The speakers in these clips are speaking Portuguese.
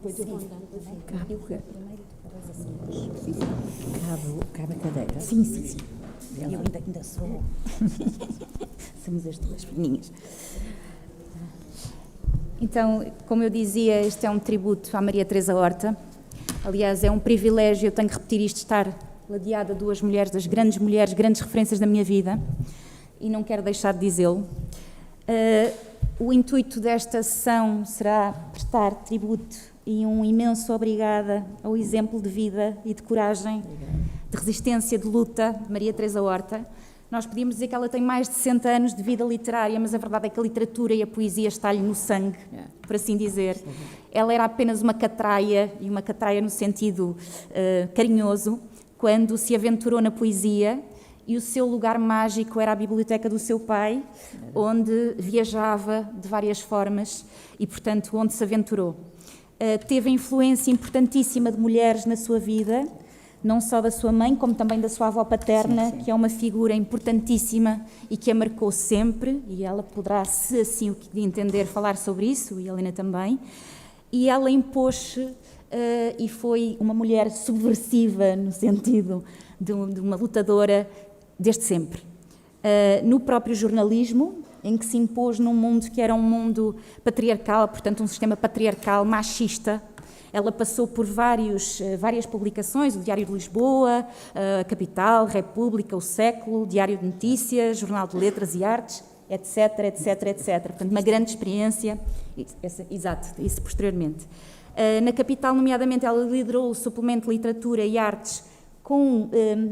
Depois eu vou andando. Cabe a cadeira. Sim. Eu ainda sou. Somos as duas pequeninhas. Então, como eu dizia, este é um tributo à Maria Teresa Horta. Aliás, é um privilégio, eu tenho que repetir isto, estar ladeada de duas mulheres, das grandes mulheres, grandes referências da minha vida, e não quero deixar de dizê-lo. O intuito desta sessão será prestar tributo e um imenso obrigada ao exemplo de vida e de coragem, de resistência, de luta de Maria Teresa Horta. Nós podíamos dizer que ela tem mais de 60 anos de vida literária, mas a verdade é que a literatura e a poesia está-lhe no sangue, por assim dizer. Ela era apenas uma catraia, e uma catraia no sentido carinhoso, quando se aventurou na poesia, e o seu lugar mágico era a biblioteca do seu pai, onde viajava de várias formas e, portanto, onde se aventurou. Teve influência importantíssima de mulheres na sua vida, não só da sua mãe, como também da sua avó paterna, que é uma figura importantíssima e que a marcou sempre, e ela poderá, se assim o que entender, falar sobre isso, e a Helena também. E ela impôs-se e foi uma mulher subversiva, no sentido de uma lutadora desde sempre. No próprio jornalismo, em que se impôs num mundo que era um mundo patriarcal, portanto um sistema patriarcal, machista. Ela passou por várias publicações, o Diário de Lisboa, a Capital, República, o Século, Diário de Notícias, Jornal de Letras e Artes, etc. Portanto, uma grande experiência, exato, isso posteriormente. Na Capital, nomeadamente, ela liderou o suplemento de Literatura e Artes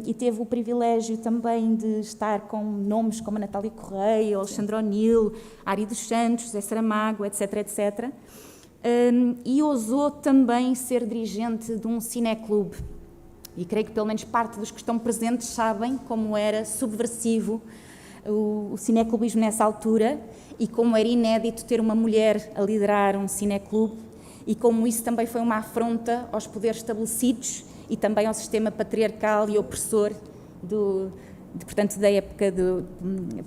e teve o privilégio também de estar com nomes como a Natália Correia, Alexandre O'Neill, Ari dos Santos, José Saramago, etc. E ousou também ser dirigente de um cineclube. E creio que pelo menos parte dos que estão presentes sabem como era subversivo o cineclubismo nessa altura e como era inédito ter uma mulher a liderar um cineclube e como isso também foi uma afronta aos poderes estabelecidos e também ao sistema patriarcal e opressor portanto, da época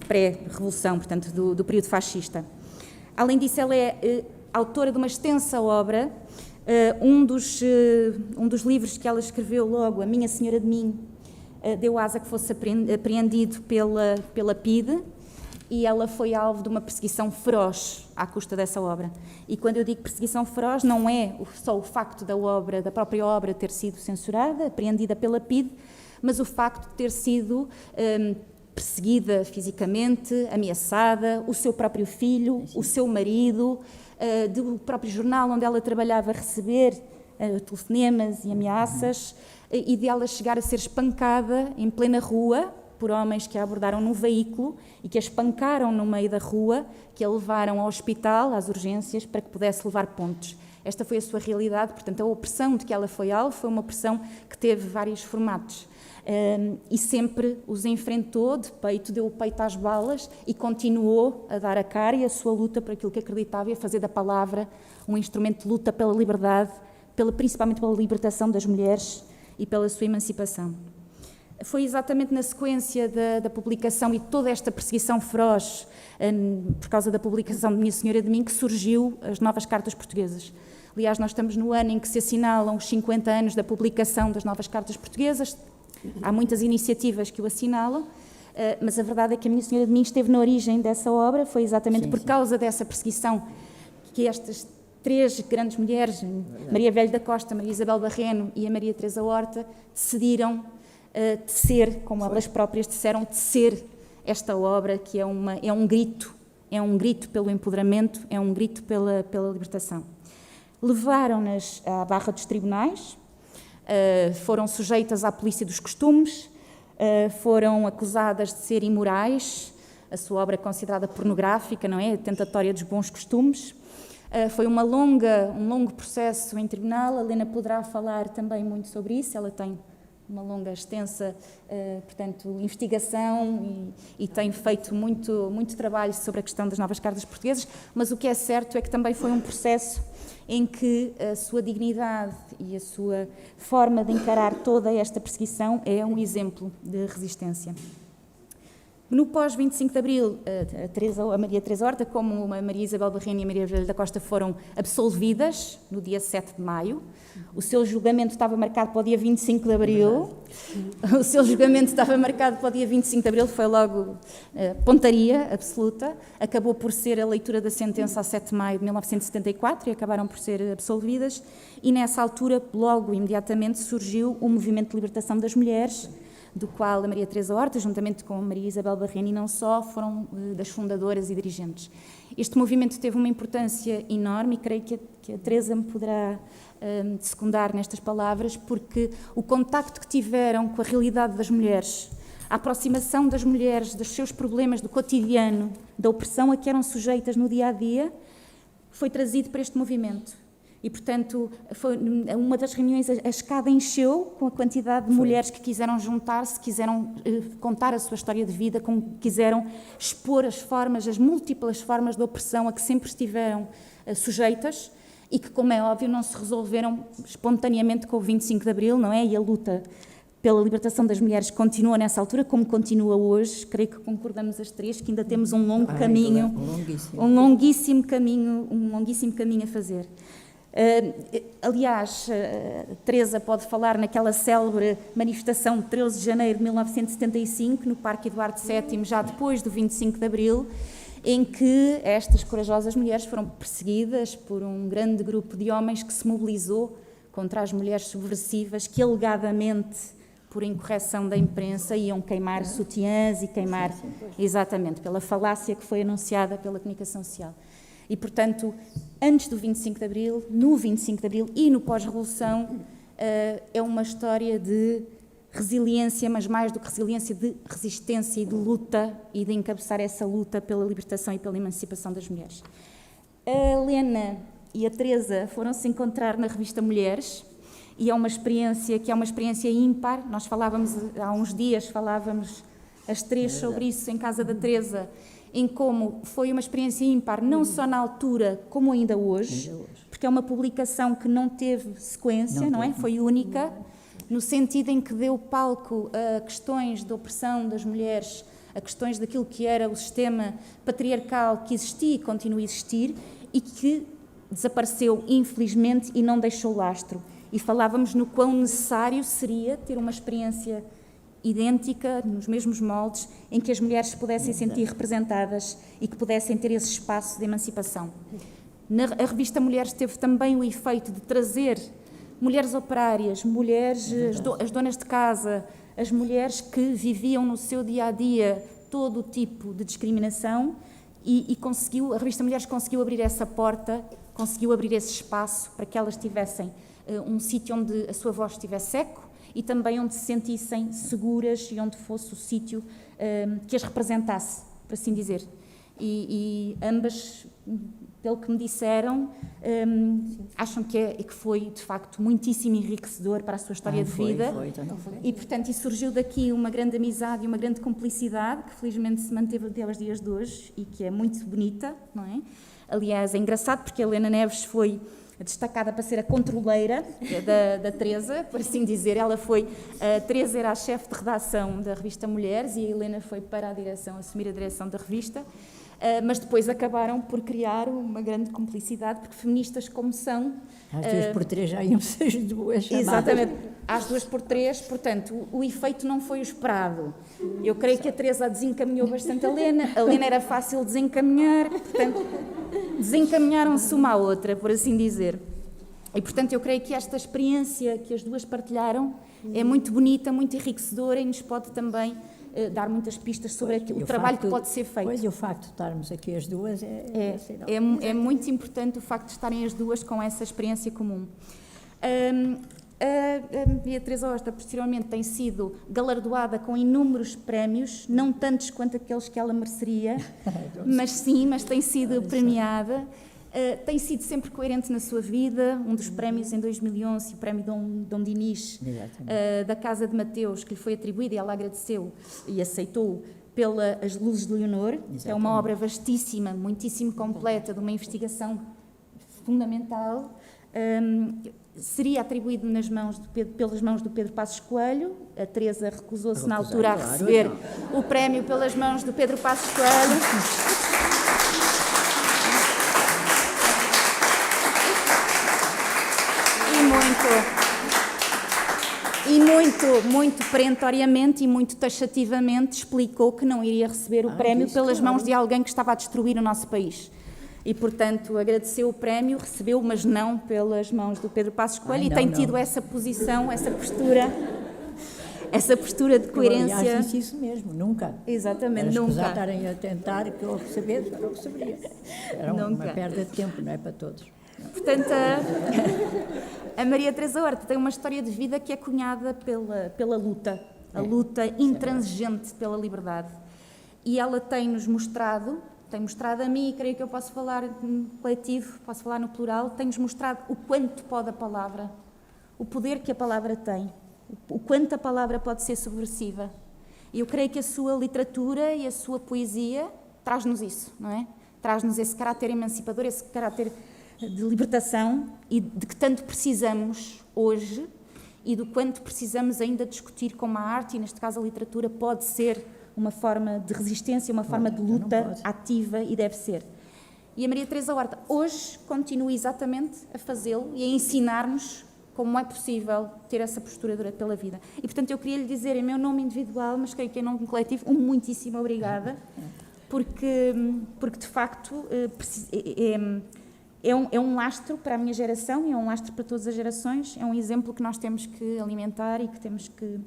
pré-revolução, portanto, do período fascista. Além disso, ela é autora de uma extensa obra. Um dos livros que ela escreveu logo, A Minha Senhora de Mim, deu asa que fosse apreendido pela PIDE, e ela foi alvo de uma perseguição feroz à custa dessa obra. E quando eu digo perseguição feroz, não é só o facto da própria obra ter sido censurada, apreendida pela PIDE, mas o facto de ter sido perseguida fisicamente, ameaçada, o seu próprio filho, o seu marido, do próprio jornal onde ela trabalhava receber telefonemas e ameaças, e de ela chegar a ser espancada em plena rua por homens que a abordaram num veículo e que a espancaram no meio da rua, que a levaram ao hospital, às urgências, para que pudesse levar pontos. Esta foi a sua realidade, portanto, a opressão de que ela foi alvo foi uma opressão que teve vários formatos. E sempre os enfrentou de peito, deu o peito às balas e continuou a dar a cara e a sua luta por aquilo que acreditava e a fazer da palavra um instrumento de luta pela liberdade, principalmente pela libertação das mulheres e pela sua emancipação. Foi exatamente na sequência da publicação e toda esta perseguição feroz por causa da publicação de Minha Senhora de Mim que surgiu as Novas Cartas Portuguesas. Aliás, nós estamos no ano em que se assinalam os 50 anos da publicação das Novas Cartas Portuguesas. Há muitas iniciativas que o assinalam, mas a verdade é que a Minha Senhora de Mim esteve na origem dessa obra. Foi exatamente por causa dessa perseguição que estas três grandes mulheres, Maria Velho da Costa, Maria Isabel Barreno e a Maria Teresa Horta, decidiram tecer, como elas próprias disseram, tecer esta obra que é um grito pelo empoderamento, é um grito pela libertação. Levaram-nas à barra dos tribunais, foram sujeitas à polícia dos costumes, foram acusadas de ser imorais, a sua obra é considerada pornográfica, não é? Tentatória dos bons costumes. Foi um longo processo em tribunal. A Helena poderá falar também muito sobre isso, ela tem uma longa, extensa, portanto, investigação e tem feito muito trabalho sobre a questão das Novas Cartas Portuguesas, mas o que é certo é que também foi um processo em que a sua dignidade e a sua forma de encarar toda esta perseguição é um exemplo de resistência. No pós-25 de Abril, a Maria Teresa Horta, como a Maria Isabel Barreno e a Maria Velho da Costa foram absolvidas no dia 7 de maio. O seu julgamento estava marcado para o dia 25 de Abril. O seu julgamento estava marcado para o dia 25 de Abril, foi logo pontaria absoluta. Acabou por ser a leitura da sentença a 7 de maio de 1974 e acabaram por ser absolvidas. E nessa altura, logo, imediatamente, surgiu o Movimento de Libertação das Mulheres, do qual a Maria Teresa Horta, juntamente com a Maria Isabel Barreno, e não só, foram das fundadoras e dirigentes. Este movimento teve uma importância enorme e creio que a Teresa me poderá secundar nestas palavras, porque o contacto que tiveram com a realidade das mulheres, a aproximação das mulheres dos seus problemas do cotidiano, da opressão a que eram sujeitas no dia-a-dia, foi trazido para este movimento. E, portanto, foi uma das reuniões, a escada encheu com a quantidade de mulheres que quiseram juntar-se, quiseram contar a sua história de vida, quiseram expor as formas, as múltiplas formas de opressão a que sempre estiveram sujeitas e que, como é óbvio, não se resolveram espontaneamente com o 25 de Abril, não é? E a luta pela libertação das mulheres continua nessa altura, como continua hoje. Creio que concordamos as três que ainda temos um longo caminho, um longuíssimo caminho a fazer. Aliás, Teresa pode falar naquela célebre manifestação de 13 de janeiro de 1975, no Parque Eduardo VII, já depois do 25 de Abril, em que estas corajosas mulheres foram perseguidas por um grande grupo de homens que se mobilizou contra as mulheres subversivas que, alegadamente, por incorreção da imprensa, iam queimar sutiãs e queimar, exatamente, pela falácia que foi anunciada pela comunicação social. E, portanto, antes do 25 de Abril, no 25 de Abril e no pós-revolução, é uma história de resiliência, mas mais do que resiliência, de resistência e de luta, e de encabeçar essa luta pela libertação e pela emancipação das mulheres. A Helena e a Teresa foram-se encontrar na revista Mulheres, e é uma experiência ímpar. Nós falávamos, há uns dias, as três sobre isso em casa da Teresa, em como foi uma experiência ímpar, não só na altura, como ainda hoje, porque é uma publicação que não teve sequência, não é? Foi única, no sentido em que deu palco a questões de opressão das mulheres, a questões daquilo que era o sistema patriarcal que existia e continua a existir e que desapareceu, infelizmente, e não deixou lastro. E falávamos no quão necessário seria ter uma experiência idêntica, nos mesmos moldes, em que as mulheres se pudessem sentir representadas e que pudessem ter esse espaço de emancipação. A revista Mulheres teve também o efeito de trazer mulheres operárias, mulheres, as donas de casa, as mulheres que viviam no seu dia-a-dia todo o tipo de discriminação e a revista Mulheres conseguiu abrir essa porta, conseguiu abrir esse espaço para que elas tivessem um sítio onde a sua voz estivesse eco, e também onde se sentissem seguras e onde fosse o sítio que as representasse, por assim dizer. E ambas, pelo que me disseram, acham que foi, de facto, muitíssimo enriquecedor para a sua história de vida. E, portanto, surgiu daqui uma grande amizade e uma grande cumplicidade, que felizmente se manteve até aos dias de hoje e que é muito bonita, não é? Aliás, é engraçado porque a Helena Neves foi destacada para ser a controleira da Teresa, por assim dizer. A Teresa era a chefe de redação da revista Mulheres e a Helena foi para a direção, assumir a direção da revista, mas depois acabaram por criar uma grande cumplicidade, porque feministas como são... Às 2x3 já iam ser as duas chamadas. Exatamente, às 2x3, portanto, o efeito não foi o esperado. Eu creio que a Teresa desencaminhou bastante a Helena era fácil desencaminhar, portanto... desencaminharam-se uma à outra, por assim dizer. E, portanto, eu creio que esta experiência que as duas partilharam é muito bonita, muito enriquecedora e nos pode também dar muitas pistas sobre o trabalho que pode ser feito. Pois, e o facto de estarmos aqui as duas é muito importante o facto de estarem as duas com essa experiência comum. A Maria Teresa Horta, posteriormente, tem sido galardoada com inúmeros prémios, não tantos quanto aqueles que ela mereceria, mas tem sido premiada. Tem sido sempre coerente na sua vida. Um dos prémios em 2011, o prémio Dom Dinis, da Casa de Mateus, que lhe foi atribuído, e ela agradeceu e aceitou, pela As Luzes de Leonor, que é uma obra vastíssima, muitíssimo completa, de uma investigação fundamental. seria atribuído pelas mãos do Pedro Passos Coelho. A Teresa recusou-se na altura a receber o prémio pelas mãos do Pedro Passos Coelho. E muito perentoriamente e muito taxativamente explicou que não iria receber o prémio pelas mãos de alguém que estava a destruir o nosso país. E, portanto, agradeceu o prémio, recebeu, mas não pelas mãos do Pedro Passos Coelho, e tem tido essa posição, essa postura de coerência. Aliás, disse isso mesmo, nunca. Exatamente, nunca. nunca. Estarem a tentar que eu recebesse, eu não receberia. Era uma perda de tempo, não é para todos. Portanto, a Maria Teresa Horta tem uma história de vida que é cunhada pela luta, a luta intransigente pela liberdade. E ela tem-nos mostrado, a mim, e creio que eu posso falar no coletivo, posso falar no plural, tem-nos mostrado o quanto pode a palavra, o poder que a palavra tem, o quanto a palavra pode ser subversiva. E eu creio que a sua literatura e a sua poesia traz-nos isso, não é? Traz-nos esse caráter emancipador, esse caráter de libertação, e de que tanto precisamos hoje, e do quanto precisamos ainda discutir como a arte, e neste caso a literatura, pode ser uma forma de resistência, uma forma de luta ativa, e deve ser. E a Maria Teresa Horta hoje continua exatamente a fazê-lo e a ensinar-nos como é possível ter essa postura pela vida. E, portanto, eu queria lhe dizer, em meu nome individual, mas creio que em nome coletivo, muitíssimo obrigada, porque de facto é um lastro para a minha geração, e é um lastro para todas as gerações, é um exemplo que nós temos que alimentar e que temos que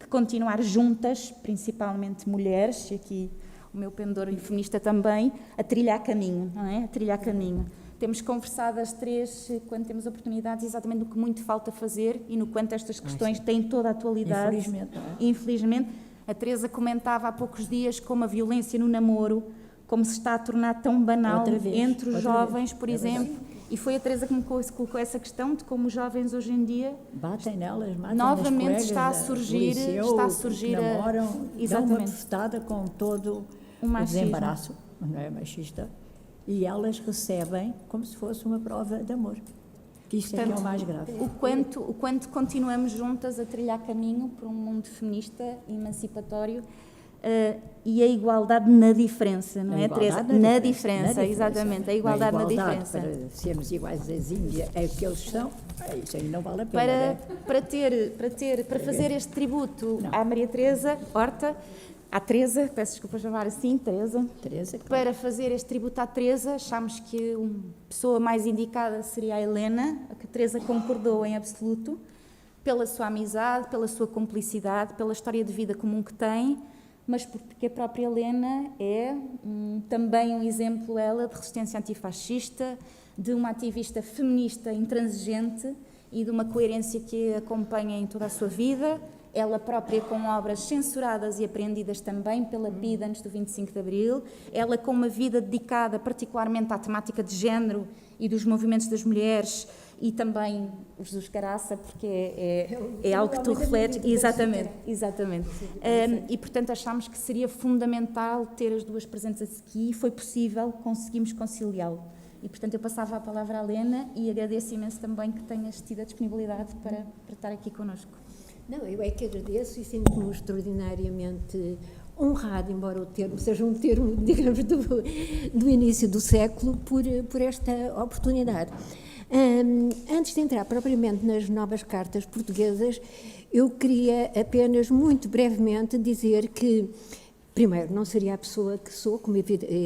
continuar juntas, principalmente mulheres, e aqui o meu pendor feminista também, a trilhar caminho, não é? A trilhar caminho. Temos conversado as três, quando temos oportunidades, exatamente do que muito falta fazer e no quanto estas questões têm toda a atualidade. Infelizmente, não é? Infelizmente. A Teresa comentava há poucos dias como a violência no namoro, como se está a tornar tão banal entre os jovens, por exemplo. E foi a Teresa que me colocou essa questão de como os jovens hoje em dia batem nelas, matam novamente as está a surgir, namoram, exatamente, dão uma bofetada com todo o desembaraço, não é machista, e elas recebem como se fosse uma prova de amor. Que isto é que é o mais grave. O quanto continuamos juntas a trilhar caminho para um mundo feminista, emancipatório, e a igualdade na diferença, não é, Teresa? Na diferença, exatamente, a igualdade na diferença. Para sermos iguais às Índias, é que eles são, isso aí não vale a pena. Para fazer este tributo à Maria Teresa Horta, à Teresa, peço desculpa chamar assim, Teresa, claro. Para fazer este tributo à Teresa, achámos que a pessoa mais indicada seria a Helena, a que a Teresa concordou em absoluto, pela sua amizade, pela sua cumplicidade, pela história de vida comum que tem, mas porque a própria Helena é também um exemplo, ela, de resistência antifascista, de uma ativista feminista intransigente e de uma coerência que a acompanha em toda a sua vida, ela própria com obras censuradas e apreendidas também pela PIDE antes do 25 de Abril, ela com uma vida dedicada particularmente à temática de género e dos movimentos das mulheres, e também o Jesus Caraça, porque é algo que tu refletes. Exatamente. E, portanto, achámos que seria fundamental ter as duas presentes aqui, e foi possível, conseguimos conciliá-lo. E, portanto, eu passava a palavra à Helena, e agradeço imenso também que tenhas tido a disponibilidade para estar aqui connosco. Não, eu é que agradeço e sinto-me extraordinariamente honrado, embora o termo seja um termo, digamos, do início do século, por esta oportunidade. Antes de entrar propriamente nas novas cartas portuguesas, eu queria apenas, muito brevemente, dizer que, primeiro, não seria a pessoa que sou, como é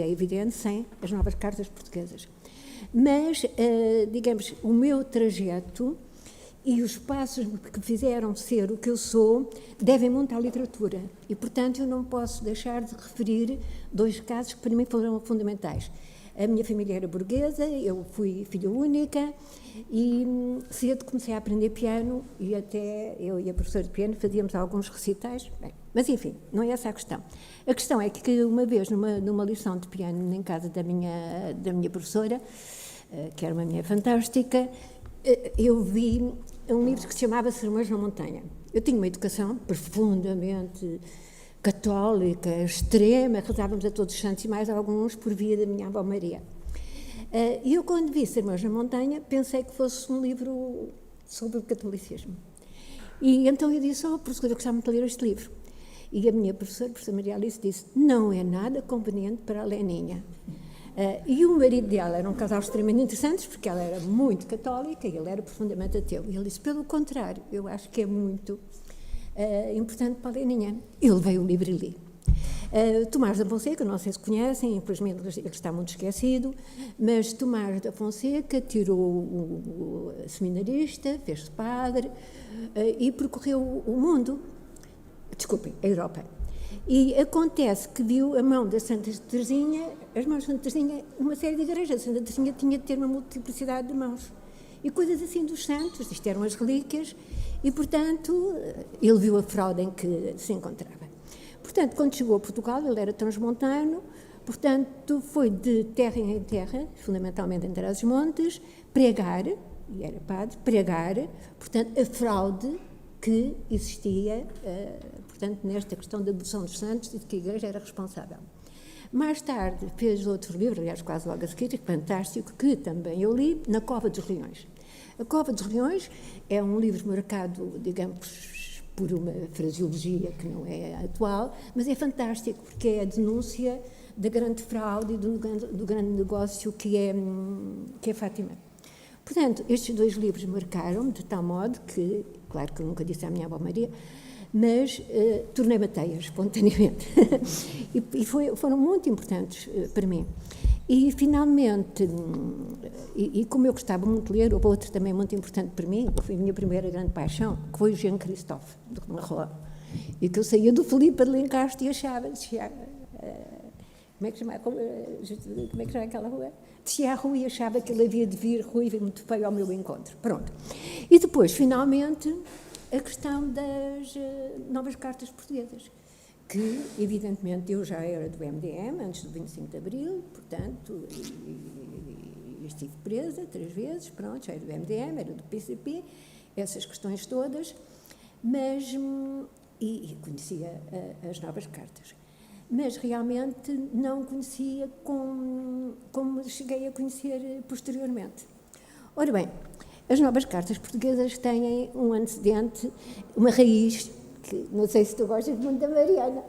evidente, sem as novas cartas portuguesas. Mas, digamos, o meu trajeto e os passos que fizeram ser o que eu sou devem muito à literatura. E, portanto, eu não posso deixar de referir dois casos que para mim foram fundamentais. A minha família era burguesa, eu fui filha única e cedo comecei a aprender piano, e até eu e a professora de piano fazíamos alguns recitais. Bem, mas, enfim, não é essa a questão. A questão é que uma vez, numa lição de piano em casa da minha professora, que era uma mulher fantástica, eu vi um livro que se chamava Sermões na Montanha. Eu tinha uma educação profundamente católica, extrema, rezávamos a todos os santos e mais alguns por via da minha avó Maria. E eu, quando vi Sermões na Montanha, pensei que fosse um livro sobre o catolicismo. E então eu disse, professora, eu gostava muito de ler este livro. E a minha professora Maria Alice, disse, não é nada conveniente para a Leninha. E o marido dela era um casal extremamente interessante, porque ela era muito católica e ele era profundamente ateu. E ele disse, pelo contrário, eu acho que é muito importante para a Leninha. Eu levei o livro e li. Tomás da Fonseca, não sei se conhecem, infelizmente ele está muito esquecido, mas Tomás da Fonseca tirou o seminarista, fez-se padre e percorreu o mundo, desculpem, a Europa. E acontece que viu a mão da Santa Teresinha, as mãos de Santa Teresinha, numa série de igrejas. A Santa Teresinha tinha de ter uma multiplicidade de mãos. E coisas assim dos santos, isto eram as relíquias, e, portanto, ele viu a fraude em que se encontrava. Portanto, quando chegou a Portugal, ele era transmontano, portanto, foi de terra em terra, fundamentalmente em Trás-os-Montes, pregar, e era padre, pregar, portanto, a fraude que existia, portanto, nesta questão da devoção dos santos e de que a Igreja era responsável. Mais tarde fez outro livro, aliás, quase logo a seguir, fantástico, que também eu li, Na Cova dos Leões. A Cova dos Leões é um livro marcado, digamos, por uma fraseologia que não é atual, mas é fantástico, porque é a denúncia da grande fraude e do grande negócio que é Fátima. Portanto, estes dois livros marcaram-me de tal modo que, claro que eu nunca disse à minha avó Maria, mas tornei-me ateia espontaneamente. e foram muito importantes para mim. E, finalmente, e como eu gostava muito de ler, houve outro também muito importante para mim, que foi a minha primeira grande paixão, que foi o Jean Christophe, de Marroa. E que eu saía do Filipe de Lencastre e achava, como é que chama aquela rua? Descia a rua e achava que ele havia de vir ruivo e muito feio ao meu encontro. Pronto. E depois, finalmente, a questão das novas cartas portuguesas, que, evidentemente, eu já era do MDM, antes do 25 de Abril, portanto, e estive presa 3 vezes, pronto, já era do MDM, era do PCP, essas questões todas, mas, e conhecia as novas cartas. Mas realmente não conhecia como cheguei a conhecer posteriormente. Ora bem, as novas cartas portuguesas têm um antecedente, uma raiz, que não sei se tu gostas muito da Mariana,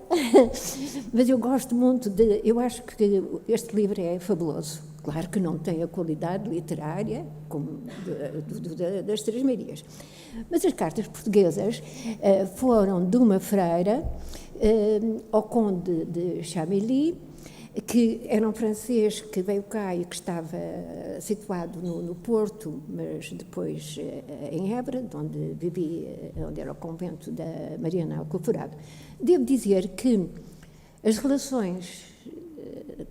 mas eu gosto muito eu acho que este livro é fabuloso. Claro que não tem a qualidade literária como das Três Marias, mas as cartas portuguesas foram de uma freira ao conde de Chamilly, que era um francês que veio cá e que estava situado no Porto, mas depois em Évora, onde onde era o convento da Mariana Alcoforado. Devo dizer que as relações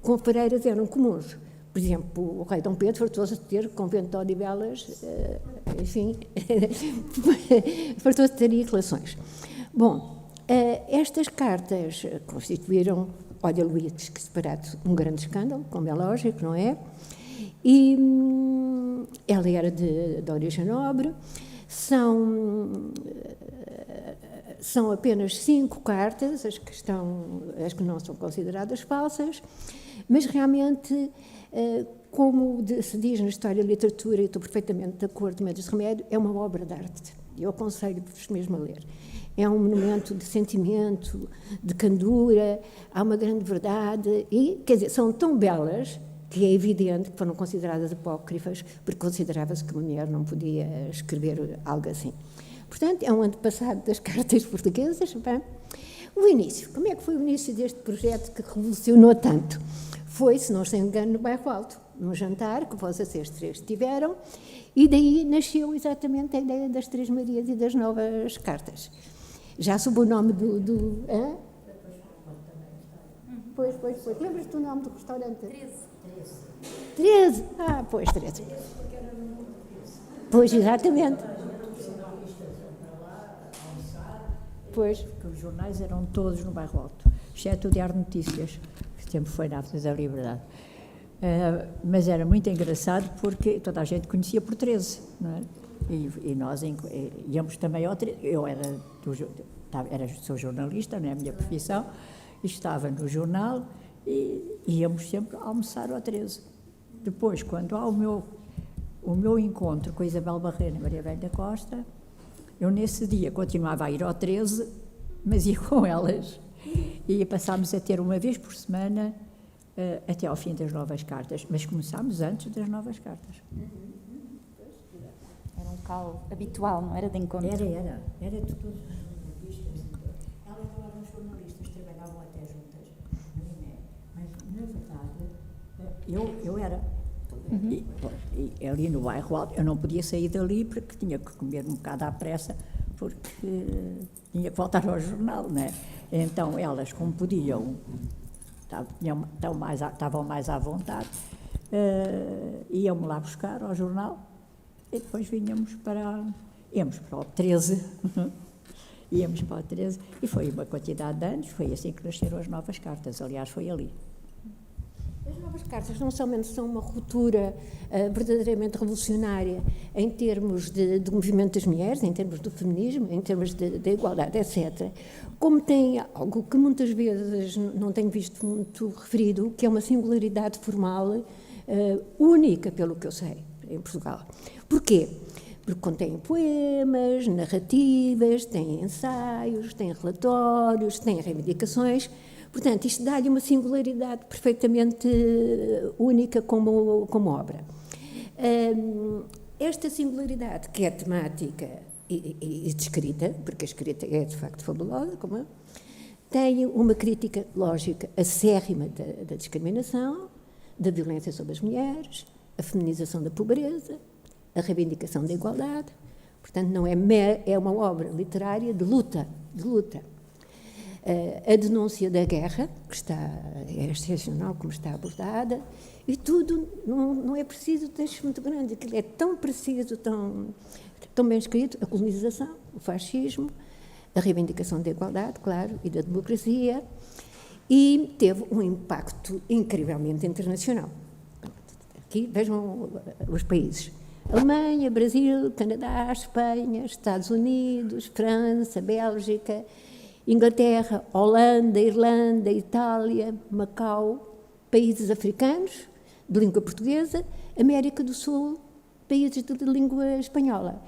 com freiras eram comuns. Por exemplo, o rei Dom Pedro fartou-se de ter convento de Odivelas, enfim, fartou-se de ter relações. Bom, estas cartas constituíram, olha, Luís, que separado, um grande escândalo, como é lógico, não é? E ela era de origem nobre, são apenas 5 cartas, as que não são consideradas falsas, mas realmente, como se diz na História e Literatura, e estou perfeitamente de acordo, mas esse remédio é uma obra de arte. Eu aconselho-vos mesmo a ler. É um monumento de sentimento, de candura, há uma grande verdade, e, quer dizer, são tão belas que é evidente que foram consideradas apócrifas, porque considerava-se que a mulher não podia escrever algo assim. Portanto, é um antepassado das cartas portuguesas. Bem, o início, como é que foi o início deste projeto que revolucionou tanto? Foi, se não se engano, no Bairro Alto, num jantar que vocês 3 tiveram, e daí nasceu exatamente a ideia das Três Marias e das novas cartas. Já sob o nome do Pois. Lembras-te do nome do restaurante? 13. Ah, pois, 13. Pois, exatamente. Pois. Porque os jornais eram todos no Bairro Alto, exceto o Diário de Notícias, que sempre foi na Avenida da Liberdade. Mas era muito engraçado porque toda a gente conhecia por 13, não é? E nós íamos também ao 13. Eu sou jornalista, não é a minha profissão, e estava no jornal e íamos sempre almoçar ao 13. Depois, quando há o meu encontro com a Isabel Barreira e Maria Velha da Costa, eu nesse dia continuava a ir ao 13, mas ia com elas. E passámos a ter uma vez por semana até ao fim das novas cartas, mas começámos antes das novas cartas. Era um local habitual, não era de encontro? Era de todos os jornalistas. Ela e todos os jornalistas trabalhavam até juntas no INE, mas na verdade eu era. E ali no bairro Alto, eu não podia sair dali porque tinha que comer um bocado à pressa, porque tinha que voltar ao jornal, né? Então elas, como podiam, estavam mais à vontade, iam-me lá buscar ao jornal e depois íamos para o 13. Íamos para o 13 e foi uma quantidade de anos, foi assim que nasceram as novas cartas, aliás foi ali. As novas cartas não somente são uma ruptura verdadeiramente revolucionária em termos de movimento das mulheres, em termos do feminismo, em termos da igualdade, etc., como tem algo que muitas vezes não tenho visto muito referido, que é uma singularidade formal única, pelo que eu sei, em Portugal. Porquê? Porque contém poemas, narrativas, tem ensaios, tem relatórios, tem reivindicações. Portanto, isto dá-lhe uma singularidade perfeitamente única como obra. Esta singularidade, que é temática e descrita, porque a escrita é de facto fabulosa, como tem uma crítica lógica acérrima da discriminação, da violência sobre as mulheres, a feminização da pobreza, a reivindicação da igualdade. Portanto, não é uma obra literária de luta. A denúncia da guerra, que é excepcional como está abordada, e tudo, não é preciso texto muito grande, aquilo é tão preciso, tão bem escrito, a colonização, o fascismo, a reivindicação da igualdade, claro, e da democracia, e teve um impacto incrivelmente internacional. Aqui vejam os países: Alemanha, Brasil, Canadá, Espanha, Estados Unidos, França, Bélgica, Inglaterra, Holanda, Irlanda, Itália, Macau, países africanos de língua portuguesa, América do Sul, países de língua espanhola.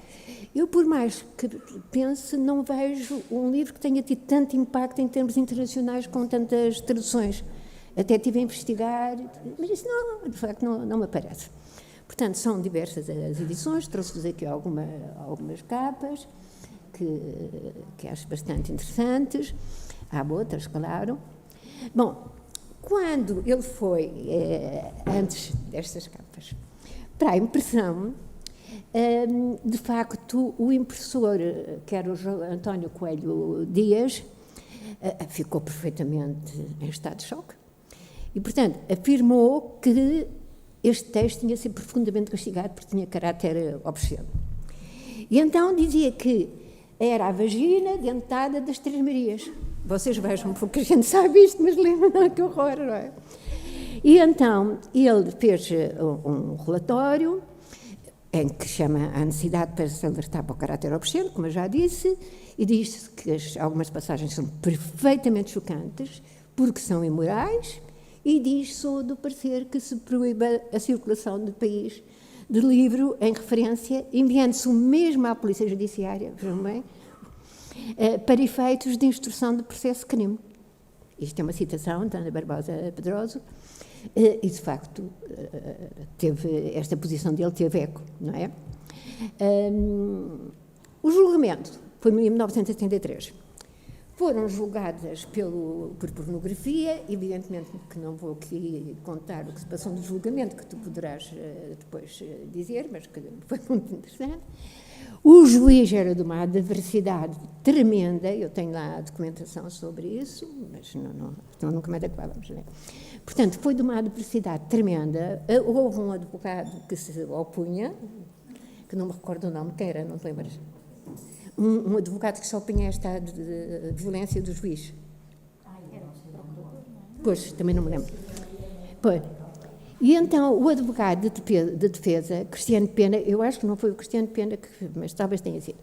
Eu, por mais que pense, não vejo um livro que tenha tido tanto impacto em termos internacionais com tantas traduções. Até estive a investigar, mas isso de facto não me aparece. Portanto, são diversas as edições, trouxe-vos aqui algumas capas, que acho bastante interessantes. Há outras, claro. Bom, quando ele foi, antes destas capas, para a impressão, de facto, o impressor, que era o António Coelho Dias, ficou perfeitamente em estado de choque e, portanto, afirmou que este texto tinha sido profundamente castigado porque tinha caráter obsceno. E então dizia que era a vagina dentada das Três Marias. Vocês vejam, porque a gente sabe isto, mas lembram, que horror, não é? E então ele fez um relatório em que chama a necessidade para se alertar para o caráter obsceno, como eu já disse, e diz que algumas passagens são perfeitamente chocantes, porque são imorais, e diz, sou do parecer que se proíba a circulação do país de livro em referência, enviando-se o mesmo à Polícia Judiciária, vejam bem, para efeitos de instrução de processo de crime. Isto é uma citação de Ana Barbosa Pedroso, e de facto esta posição dele teve eco, não é? O julgamento foi em 1973. Foram julgadas por pornografia, evidentemente que não vou aqui contar o que se passou no julgamento, que tu poderás depois dizer, mas que foi muito interessante. O juiz era de uma adversidade tremenda, eu tenho lá a documentação sobre isso, mas não nunca mais acabávamos, não é? Portanto, foi de uma adversidade tremenda. Houve um advogado que se opunha, que não me recordo o nome, quem era, não te lembras? Um advogado que se opunha a esta violência do juiz. Pois, também não me lembro. Pois. E então, o advogado de defesa, Cristiano Pena, eu acho que não foi o Cristiano Pena, mas talvez tenha sido.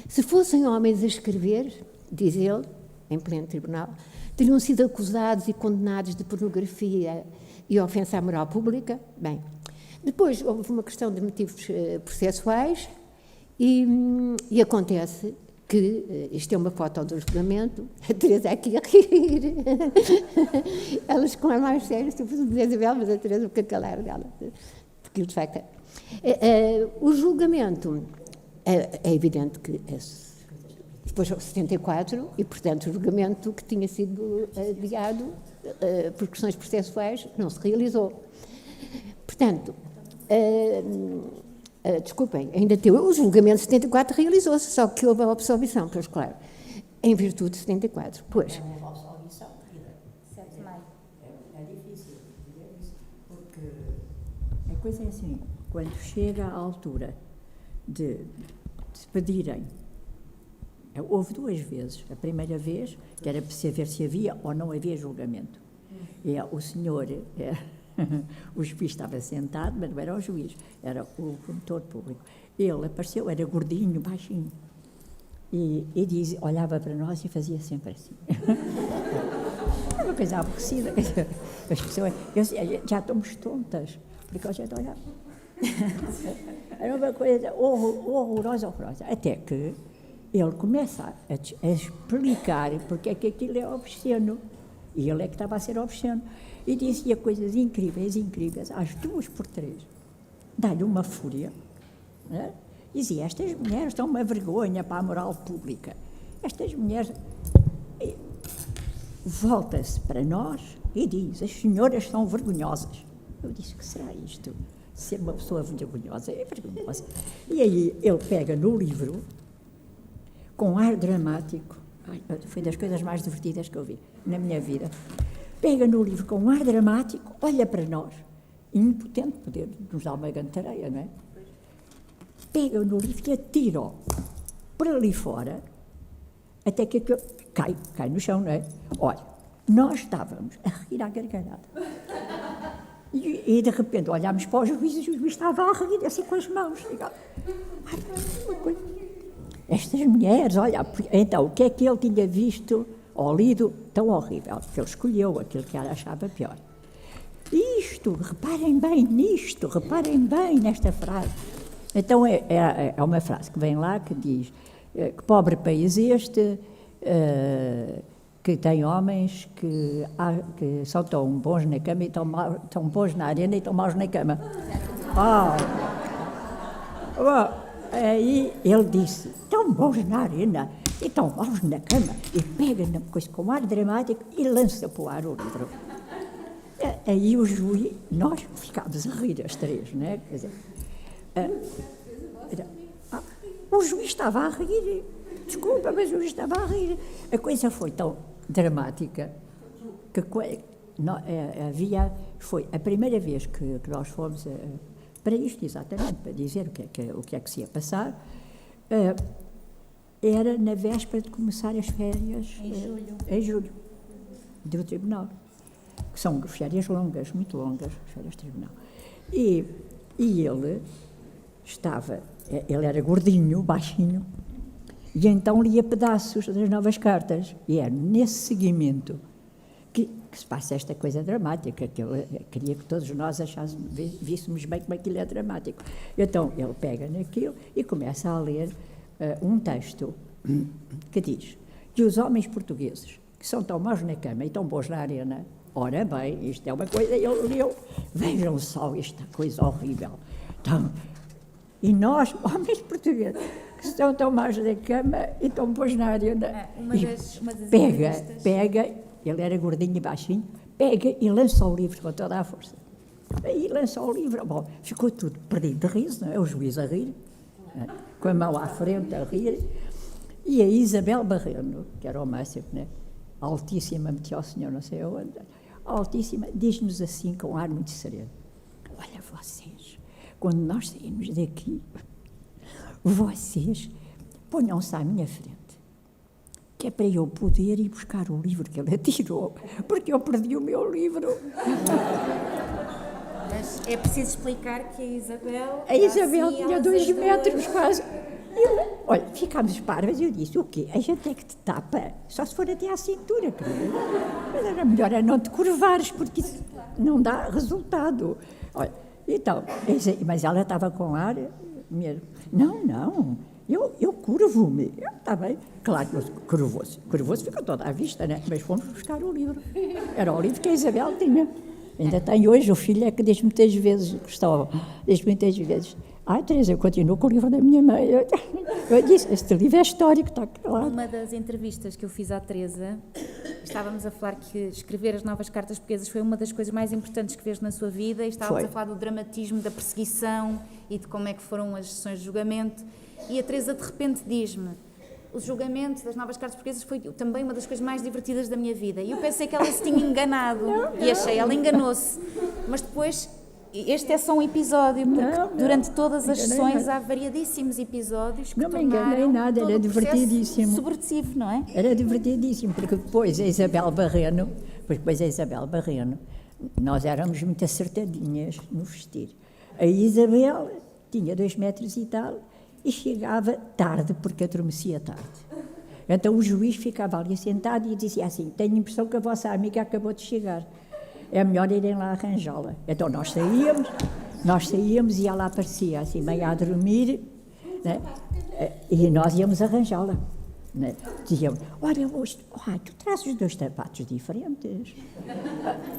Se fossem homens a escrever, diz ele, em pleno tribunal, teriam sido acusados e condenados de pornografia e ofensa à moral pública. Bem, Depois houve uma questão de motivos processuais e acontece que, isto é uma foto do julgamento, a Teresa aqui a rir, elas com as mais sérias, tu fosse dizer Isabel, mas a Teresa fica calar dela, porque de facto o julgamento é evidente que depois de 74, e portanto o julgamento que tinha sido adiado por questões processuais não se realizou. Portanto, desculpem, ainda teve o julgamento de 74 realizou-se, só que houve a absolvição, pois claro, em virtude de 74. Pois. Não houve absolvição, 7 de maio. É difícil dizer isso, porque a coisa é assim, quando chega à altura de pedirem, houve 2 vezes. A primeira vez, que era para saber se havia ou não havia julgamento. E o senhor, o juiz estava sentado, mas não era o juiz, era o promotor público. Ele apareceu, era gordinho, baixinho, e olhava para nós e fazia sempre assim. Era uma coisa aborrecida. As pessoas, já estamos tontas, porque a gente olhava. Era uma coisa horrorosa, horrorosa. Até que ele começa a explicar porque é que aquilo é obsceno. E ele é que estava a ser obsceno. E dizia coisas incríveis, incríveis, às 2 por 3. Dá-lhe uma fúria. Né? Dizia, estas mulheres são uma vergonha para a moral pública. Estas mulheres... Volta-se para nós e diz, as senhoras são vergonhosas. Eu disse, que será isto? Ser uma pessoa vergonhosa é vergonhosa. E aí ele pega no livro, com ar dramático, foi das coisas mais divertidas que eu vi na minha vida, pega no livro com ar dramático, olha para nós, impotente, poder nos dar uma gantareia, não é? Pega no livro e atira-o por ali fora, até que cai no chão, não é? Olha, nós estávamos a rir à gargalhada. E de repente olhámos para o juiz e o juiz estava a rir assim com as mãos. Estas mulheres, olha, então o que é que ele tinha visto ou lido tão horrível? Que ele escolheu aquilo que ela achava pior. Isto, reparem bem nisto, reparem bem nesta frase. Então é uma frase que vem lá que diz que pobre país este, que tem homens que são tão bons na cama e tão bons na arena e tão maus na cama. Aí ele disse, tão bons na arena e tão maus na cama, e pega na coisa com ar dramático e lança para o ar o livro. Aí o juiz, nós ficámos a rir as 3, não é? Quer dizer, o juiz estava a rir, desculpa, mas o juiz estava a rir. A coisa foi tão dramática que foi a primeira vez que nós fomos para isto, exatamente, para dizer o que é que se ia passar, era na véspera de começar as férias, em julho, do tribunal, que são férias longas, muito longas, férias do tribunal. E ele era gordinho, baixinho, e então lia pedaços das novas cartas, e é nesse seguimento que se passa esta coisa dramática, que eu queria que todos nós víssemos bem como aquilo é dramático. Então, ele pega naquilo e começa a ler um texto que diz que os homens portugueses, que são tão maus na cama e tão bons na arena, ora bem, isto é uma coisa, ele leu, vejam só esta coisa horrível. Então, e nós, homens portugueses, que são tão maus na cama e tão bons na arena, uma das pega, ele era gordinho e baixinho, pega e lança o livro com toda a força. Aí lança o livro, bom, ficou tudo perdido de riso, não é? O juiz a rir, com a mão à frente a rir, e a Isabel Barreno, que era o máximo, né? Altíssima, metia ao senhor não sei aonde, altíssima, diz-nos assim com um ar muito sereno, olha vocês, quando nós saímos daqui, vocês ponham-se à minha frente, que é para eu poder ir buscar o livro que ele atirou, porque eu perdi o meu livro. Mas é preciso explicar que a Isabel... A Isabel tinha 2 metros quase. Olha, ficámos parvas e eu disse, o quê? A gente é que te tapa, só se for até à cintura, querido. Mas era melhor não te curvares, porque isso não dá resultado. Olha, Então, mas ela estava com ar mesmo. Não, eu curvo-me. Está bem. Claro que curvou-se ficou toda à vista, né? Mas fomos buscar o livro. Era o livro que a Isabel tinha. Ainda tem hoje, o filho é que diz muitas vezes, Cristóvão, diz muitas vezes, Teresa, eu continuo com o livro da minha mãe. Eu disse, este livro é histórico, está claro. Numa das entrevistas que eu fiz à Teresa, estávamos a falar que escrever as novas cartas portuguesas foi uma das coisas mais importantes que fez na sua vida, e estávamos a falar do dramatismo da perseguição e de como é que foram as sessões de julgamento, e a Teresa de repente diz-me, o julgamento das novas cartas portuguesas foi também uma das coisas mais divertidas da minha vida, e eu pensei que ela se tinha enganado, e achei, ela enganou-se, mas depois... Este é só um episódio, porque durante todas as sessões há variadíssimos episódios que não me enganei nada, era divertidíssimo. Subversivo, não é? Era divertidíssimo, porque depois a Isabel Barreno, nós éramos muito acertadinhas no vestir. A Isabel tinha 2 metros e tal e chegava tarde, porque adormecia tarde. Então o juiz ficava ali sentado e dizia assim, tenho a impressão que a vossa amiga acabou de chegar. É melhor irem lá arranjá-la. Então nós saíamos e ela aparecia assim, meio a dormir, né? E nós íamos arranjá-la. Né? Dizíamos, olha, tu trazes os 2 sapatos diferentes.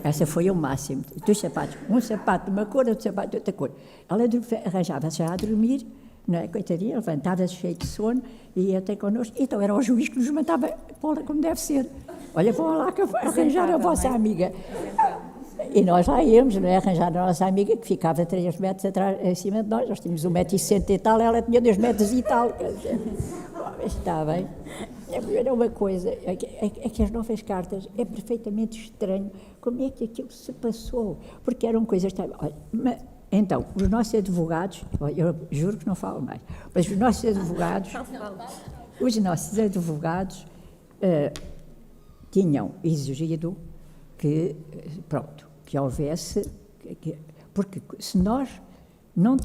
Essa foi o máximo. 2 sapatos, um sapato de uma cor, outro sapato de outra cor. Ela arranjava-se já a dormir, não é? Coitadinha, levantava-se cheio de sono e ia até connosco. Então era o juiz que nos mandava pô-la como deve ser. Olha, vão lá que eu vou arranjar a vossa amiga. E nós lá íamos, não é? Arranjar a nossa amiga, que ficava 3 metros atrás, acima de nós. Nós tínhamos 1,60 m e tal, ela tinha 2 metros e tal. Está bem. Era uma coisa, é que as novas cartas é perfeitamente estranho. Como é que aquilo se passou? Porque eram coisas... Olha, então, os nossos advogados, eu juro que não falo mais, mas os nossos advogados tinham exigido que houvesse, porque se nós não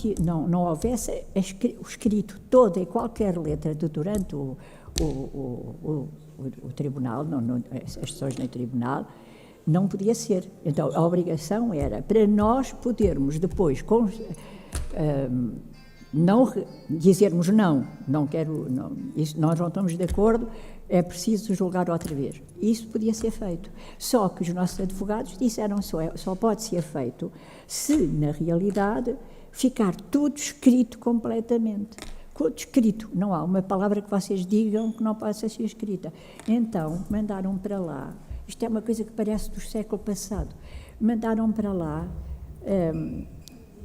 houvesse o escrito, toda e qualquer letra durante o tribunal, as sessões no tribunal, não podia ser. Então, a obrigação era, para nós podermos depois não dizermos não quero, isso, nós não estamos de acordo, é preciso julgar outra vez. Isso podia ser feito. Só que os nossos advogados disseram só pode ser feito se, na realidade, ficar tudo escrito completamente. Tudo escrito. Não há uma palavra que vocês digam que não possa ser escrita. Então, mandaram para lá, isto é uma coisa que parece do século passado, mandaram para lá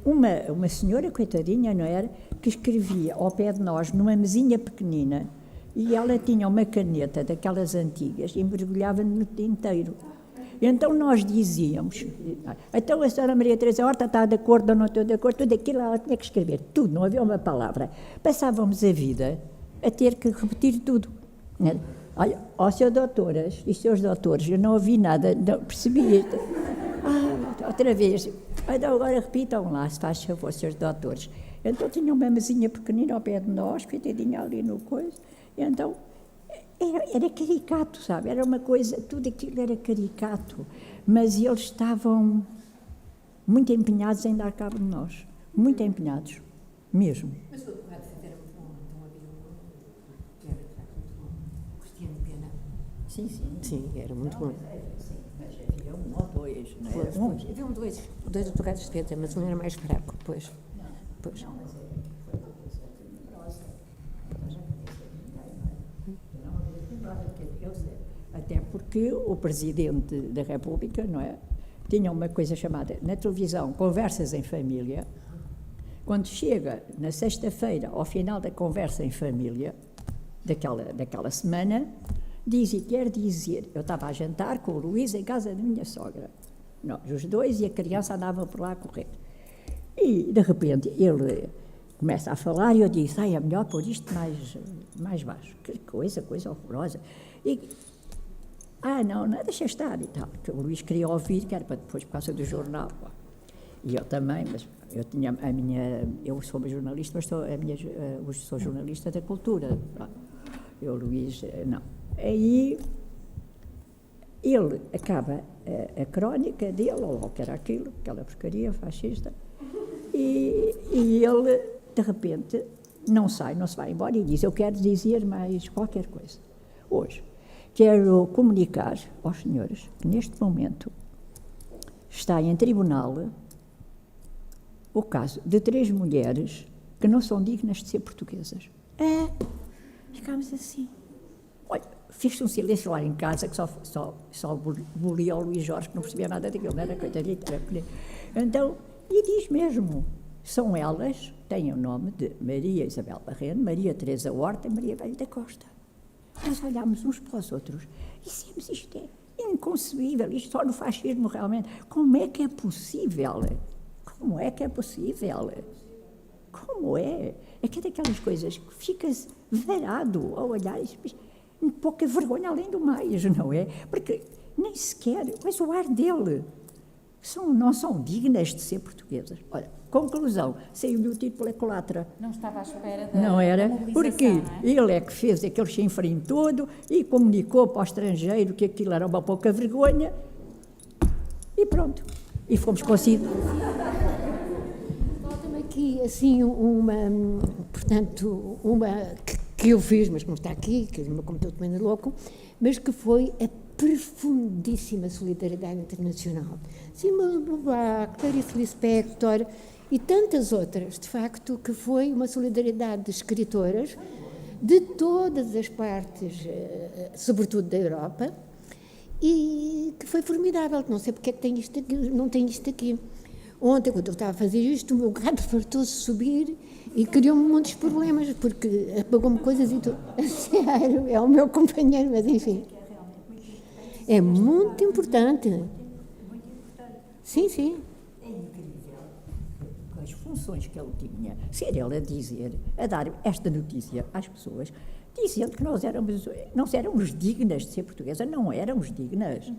uma senhora, coitadinha, não era, que escrevia ao pé de nós, numa mesinha pequenina, e ela tinha uma caneta daquelas antigas e mergulhava no inteiro. Então nós dizíamos, então a senhora Maria Teresa Horta está de acordo ou não está de acordo, tudo aquilo ela tinha que escrever, tudo, não havia uma palavra. Passávamos a vida a ter que repetir tudo. Né? Olha, ó seus doutoras e seus doutores, eu não ouvi nada, não percebi isto. Outra vez, então agora repitam lá, se faz favor, seus doutores. Então tinha uma mesinha pequenina ao pé de nós, coitadinha ali no coisa. Então, era caricato, sabe? Era uma coisa, tudo aquilo era caricato, mas eles estavam muito empenhados em dar cabo de nós, muito empenhados, mesmo. Mas foi correto fazer um Cristiano Pena. Sim. Sim, era muito bom. Sim, mas havia 1 ou 2, não era? Havia dois advogados de defesa, mas um era mais fraco, pois. Até porque o Presidente da República, não é? Tinha uma coisa chamada, na televisão, Conversas em Família. Quando chega na sexta-feira, ao final da conversa em família, daquela semana, diz e quer dizer, eu estava a jantar com o Luís em casa da minha sogra. Nós, os dois, e a criança andava por lá a correr. E, de repente, ele começa a falar e eu disse, é melhor pôr isto mais baixo. Que coisa horrorosa. E, não, deixa estar e tal. Que o Luís queria ouvir, que era para depois, por causa do jornal. E eu também, mas eu sou uma jornalista, mas sou jornalista da cultura. Eu, Luís, não. Aí, ele acaba a crónica dele, ou o que era aquilo, aquela porcaria fascista, E ele, de repente, não se vai embora e diz: eu quero dizer mais qualquer coisa. Hoje, quero comunicar aos senhores que neste momento está em tribunal o caso de 3 mulheres que não são dignas de ser portuguesas. Ficámos assim. Olha, fiz um silêncio lá em casa, que só bolia o Luís Jorge, que não percebia nada daquilo, não era coitadinho. Então, e diz mesmo, são elas, têm o nome de Maria Isabel Barreno, Maria Teresa Horta e Maria Velho da Costa. Nós olhámos uns para os outros e dissemos: isto é inconcebível, isto só no fascismo realmente. Como é que é possível? Como é que é possível? Como é? É que é daquelas coisas que ficas varado a olhar e pouca vergonha além do mais, não é? Porque nem sequer, mas o ar dele, não são dignas de ser portuguesas. Olha, conclusão, saiu-lhe o tiro pela culatra. Não estava à espera da Não era, mobilização, porque não é? ele é que fez aquele chinfrim todo e comunicou para o estrangeiro que aquilo era uma pouca vergonha e pronto. E fomos considerados. Falta-me aqui, assim, portanto, uma que eu fiz, mas que não está aqui, que me comentou também no louco, mas que foi a profundíssima solidariedade internacional. Simone de Beauvoir, Clarice Lispector e tantas outras, de facto, que foi uma solidariedade de escritoras de todas as partes, sobretudo da Europa, e que foi formidável. Não sei porque é que tem isto aqui, não tem isto aqui. Ontem, quando eu estava a fazer isto, o meu gato fartou-se subir e criou-me muitos problemas, porque apagou-me coisas e tudo. A sério, é o meu companheiro, mas enfim. É muito importante. Sim, sim. É incrível as funções que ele tinha, ser ele a dizer, a dar esta notícia às pessoas, dizendo que não éramos dignas de ser portuguesas, não éramos dignas.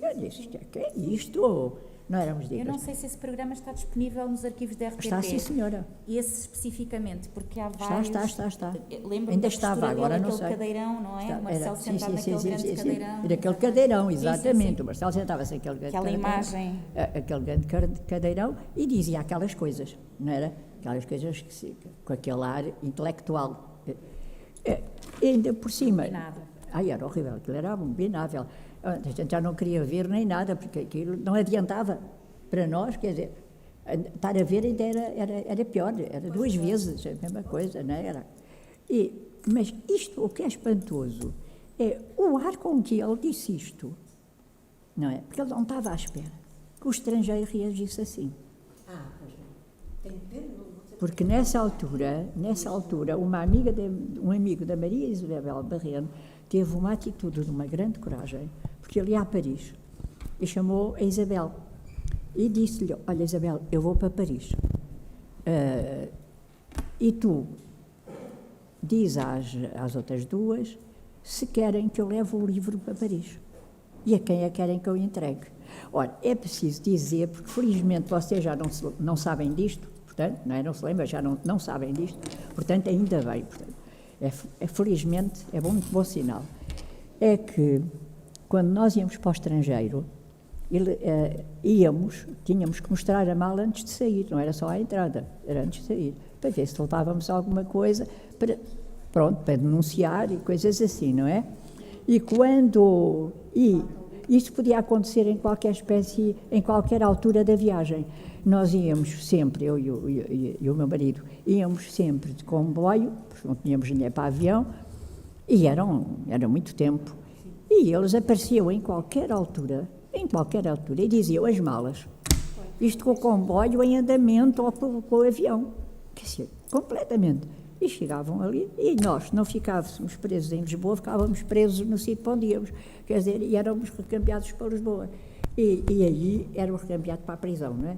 Eu disse: que é isto? Não éramos dignas. Eu não sei se esse programa está disponível nos arquivos da RTP. Está, sim, senhora. Esse especificamente, porque há vários... Está. Lembro-me Ainda da estava, postura agora dele, não aquele sei. cadeirão, não é? Está, O Marcelo sentado naquele grande cadeirão. Era aquele cadeirão, exatamente. Sim. O Marcelo sentava-se naquele grande Aquela cadeirão. imagem. Aquele grande cadeirão e dizia aquelas coisas, não era? Aquelas coisas com aquele ar intelectual. Ainda por cima... Nada. Era horrível, aquilo era abominável. A gente já não queria ver nem nada, porque aquilo não adiantava para nós, quer dizer, estar a ver ainda era pior, era 2 vezes a mesma coisa, não era? Mas isto, o que é espantoso, é o ar com que ele disse isto, não é? Porque ele não estava à espera que o estrangeiro reagisse assim. Porque nessa altura, um amigo da Maria Isabel Barreno teve uma atitude de uma grande coragem, porque ele ia a Paris e chamou a Isabel e disse-lhe: olha, Isabel, eu vou para Paris e tu diz às outras 2 se querem que eu leve o livro para Paris e a quem é que querem que eu entregue. Ora, é preciso dizer, porque felizmente vocês já não sabem disto, portanto, não se lembram, já não sabem disto, portanto, ainda bem. Portanto, felizmente, é muito bom sinal. É que, quando nós íamos para o estrangeiro, tínhamos que mostrar a mala antes de sair, não era só à entrada, era antes de sair, para ver se levávamos alguma coisa, para denunciar e coisas assim, não é? Isto podia acontecer em qualquer altura da viagem. Nós íamos sempre, eu e o meu marido, íamos sempre de comboio, porque não tínhamos dinheiro para avião, e era muito tempo. E eles apareciam em qualquer altura, e diziam as malas. Isto com o comboio em andamento ou com o avião. Quer dizer, completamente. E chegavam ali, e nós não ficávamos presos em Lisboa, ficávamos presos no sítio para onde íamos. Quer dizer, e éramos recambiados para Lisboa. E aí éramos recambiados para a prisão, não é?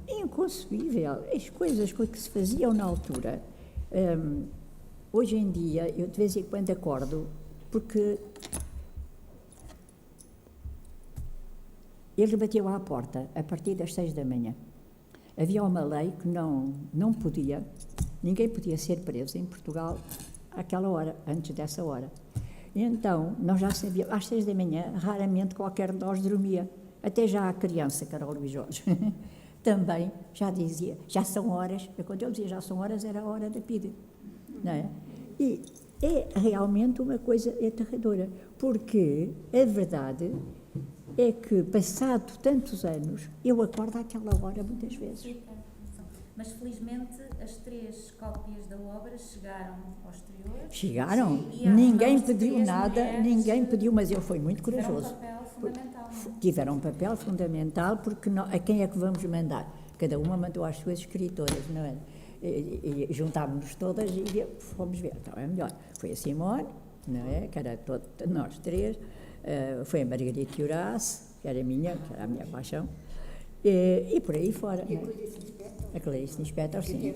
Inconcebível. As coisas que se faziam na altura. Hoje em dia, eu de vez em quando acordo, porque eles batiam à porta a partir das 6 da manhã. Havia uma lei que ninguém podia ser preso em Portugal àquela hora, antes dessa hora. E então, nós já sabíamos, às 6 da manhã, raramente qualquer de nós dormia. Até já a criança, que era o Luís Jorge, também já dizia, já são horas, quando ele dizia já são horas, era a hora da PIDE, não é? E é realmente uma coisa aterradora, porque a verdade é que, passado tantos anos, eu acordo àquela hora muitas vezes. Mas felizmente as 3 cópias da obra chegaram ao exterior. Chegaram, Sim, e ninguém às mãos de pediu 3 nada, mulheres, ninguém pediu, mas ele foi muito tiveram um corajoso. papel fundamental. Não é? Tiveram um papel fundamental, porque a quem é que vamos mandar? Cada uma mandou às suas escritoras, não é? E juntámos-nos todas e fomos ver, então é melhor. Foi a Simone, não é? Que era nós 3, foi a Margarita Horácio, que era a minha paixão, e por aí fora. Não é? A Clarice Lispector, sim.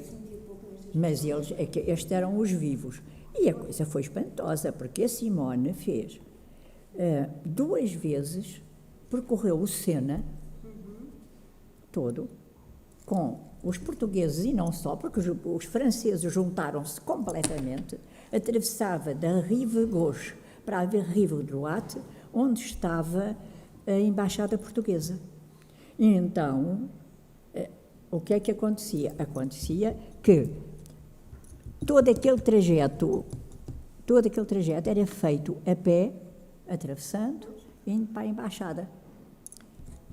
Mas estes eram os vivos. E a coisa foi espantosa, porque a Simone fez 2 vezes, percorreu o Sena todo, com os portugueses e não só, porque os franceses juntaram-se completamente, atravessava da Rive Gauche para a Rive Droite, onde estava a Embaixada Portuguesa. E então, o que é que acontecia? Acontecia que todo aquele trajeto era feito a pé, atravessando, indo para a Embaixada.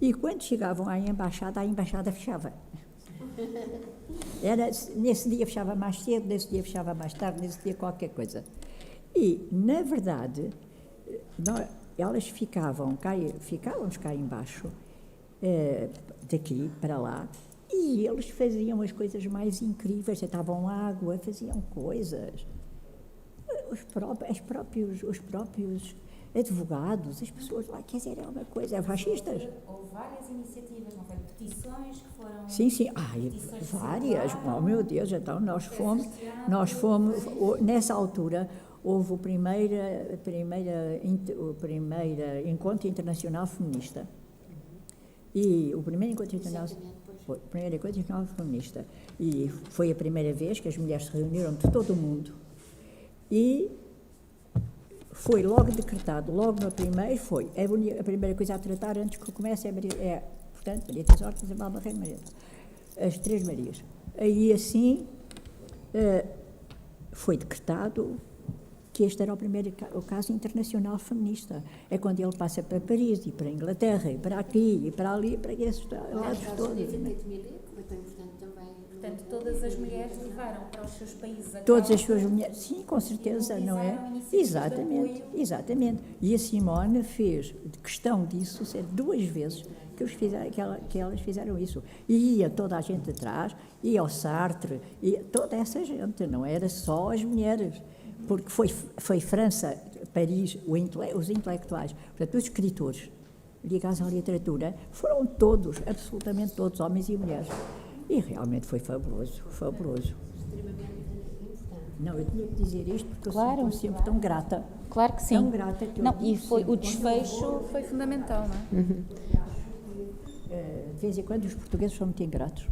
E quando chegavam à Embaixada fechava. Nesse dia fechava mais cedo, nesse dia fechava mais tarde, nesse dia qualquer coisa. E, na verdade, elas ficávamos cá embaixo, daqui para lá, e eles faziam as coisas mais incríveis, deitavam água, faziam coisas. Os próprios advogados, as pessoas lá, quer dizer, é uma coisa, fascistas. Houve várias iniciativas, não foi? Petições que foram... Sim, várias, oh meu Deus, então nós fomos, nessa altura, houve o primeiro encontro internacional feminista. E o primeiro encontro internacional feminista. E foi a primeira vez que as mulheres se reuniram de todo o mundo. E foi logo decretado, logo no primeiro, foi a primeira coisa a tratar antes que comece portanto, Maria Teresa Horta, Isabel Barreiro, Maria, as 3 Marias. Aí assim foi decretado que este era o caso internacional feminista. É quando ele passa para Paris e para a Inglaterra e para aqui e para ali, para esses lados todos. Portanto, todas as mulheres levaram para os seus países a todas as suas mulheres, sim, com certeza, não é? Exatamente. E a Simone fez questão disso ser 2 vezes que elas fizeram isso. E ia toda a gente atrás, ia ao Sartre, e toda essa gente, não era só as mulheres. Porque foi França, Paris, os intelectuais, portanto, os escritores ligados à literatura, foram todos, absolutamente todos, homens e mulheres. E realmente foi fabuloso. Extremamente importante. Não, eu tinha que dizer isto porque Claro. eu sou sempre tão grata. Claro que sim. Tão grata que eu não, digo e foi, sempre, o desfecho foi fundamental, não é? De vez em quando os portugueses são muito ingratos.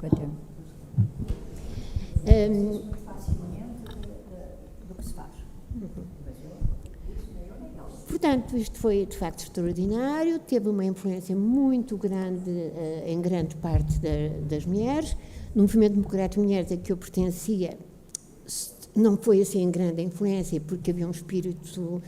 Facilmente do que se faz. Portanto, isto foi de facto extraordinário, teve uma influência muito grande em grande parte das mulheres. No movimento democrático de mulheres a que eu pertencia, não foi assim grande a influência, porque havia um espírito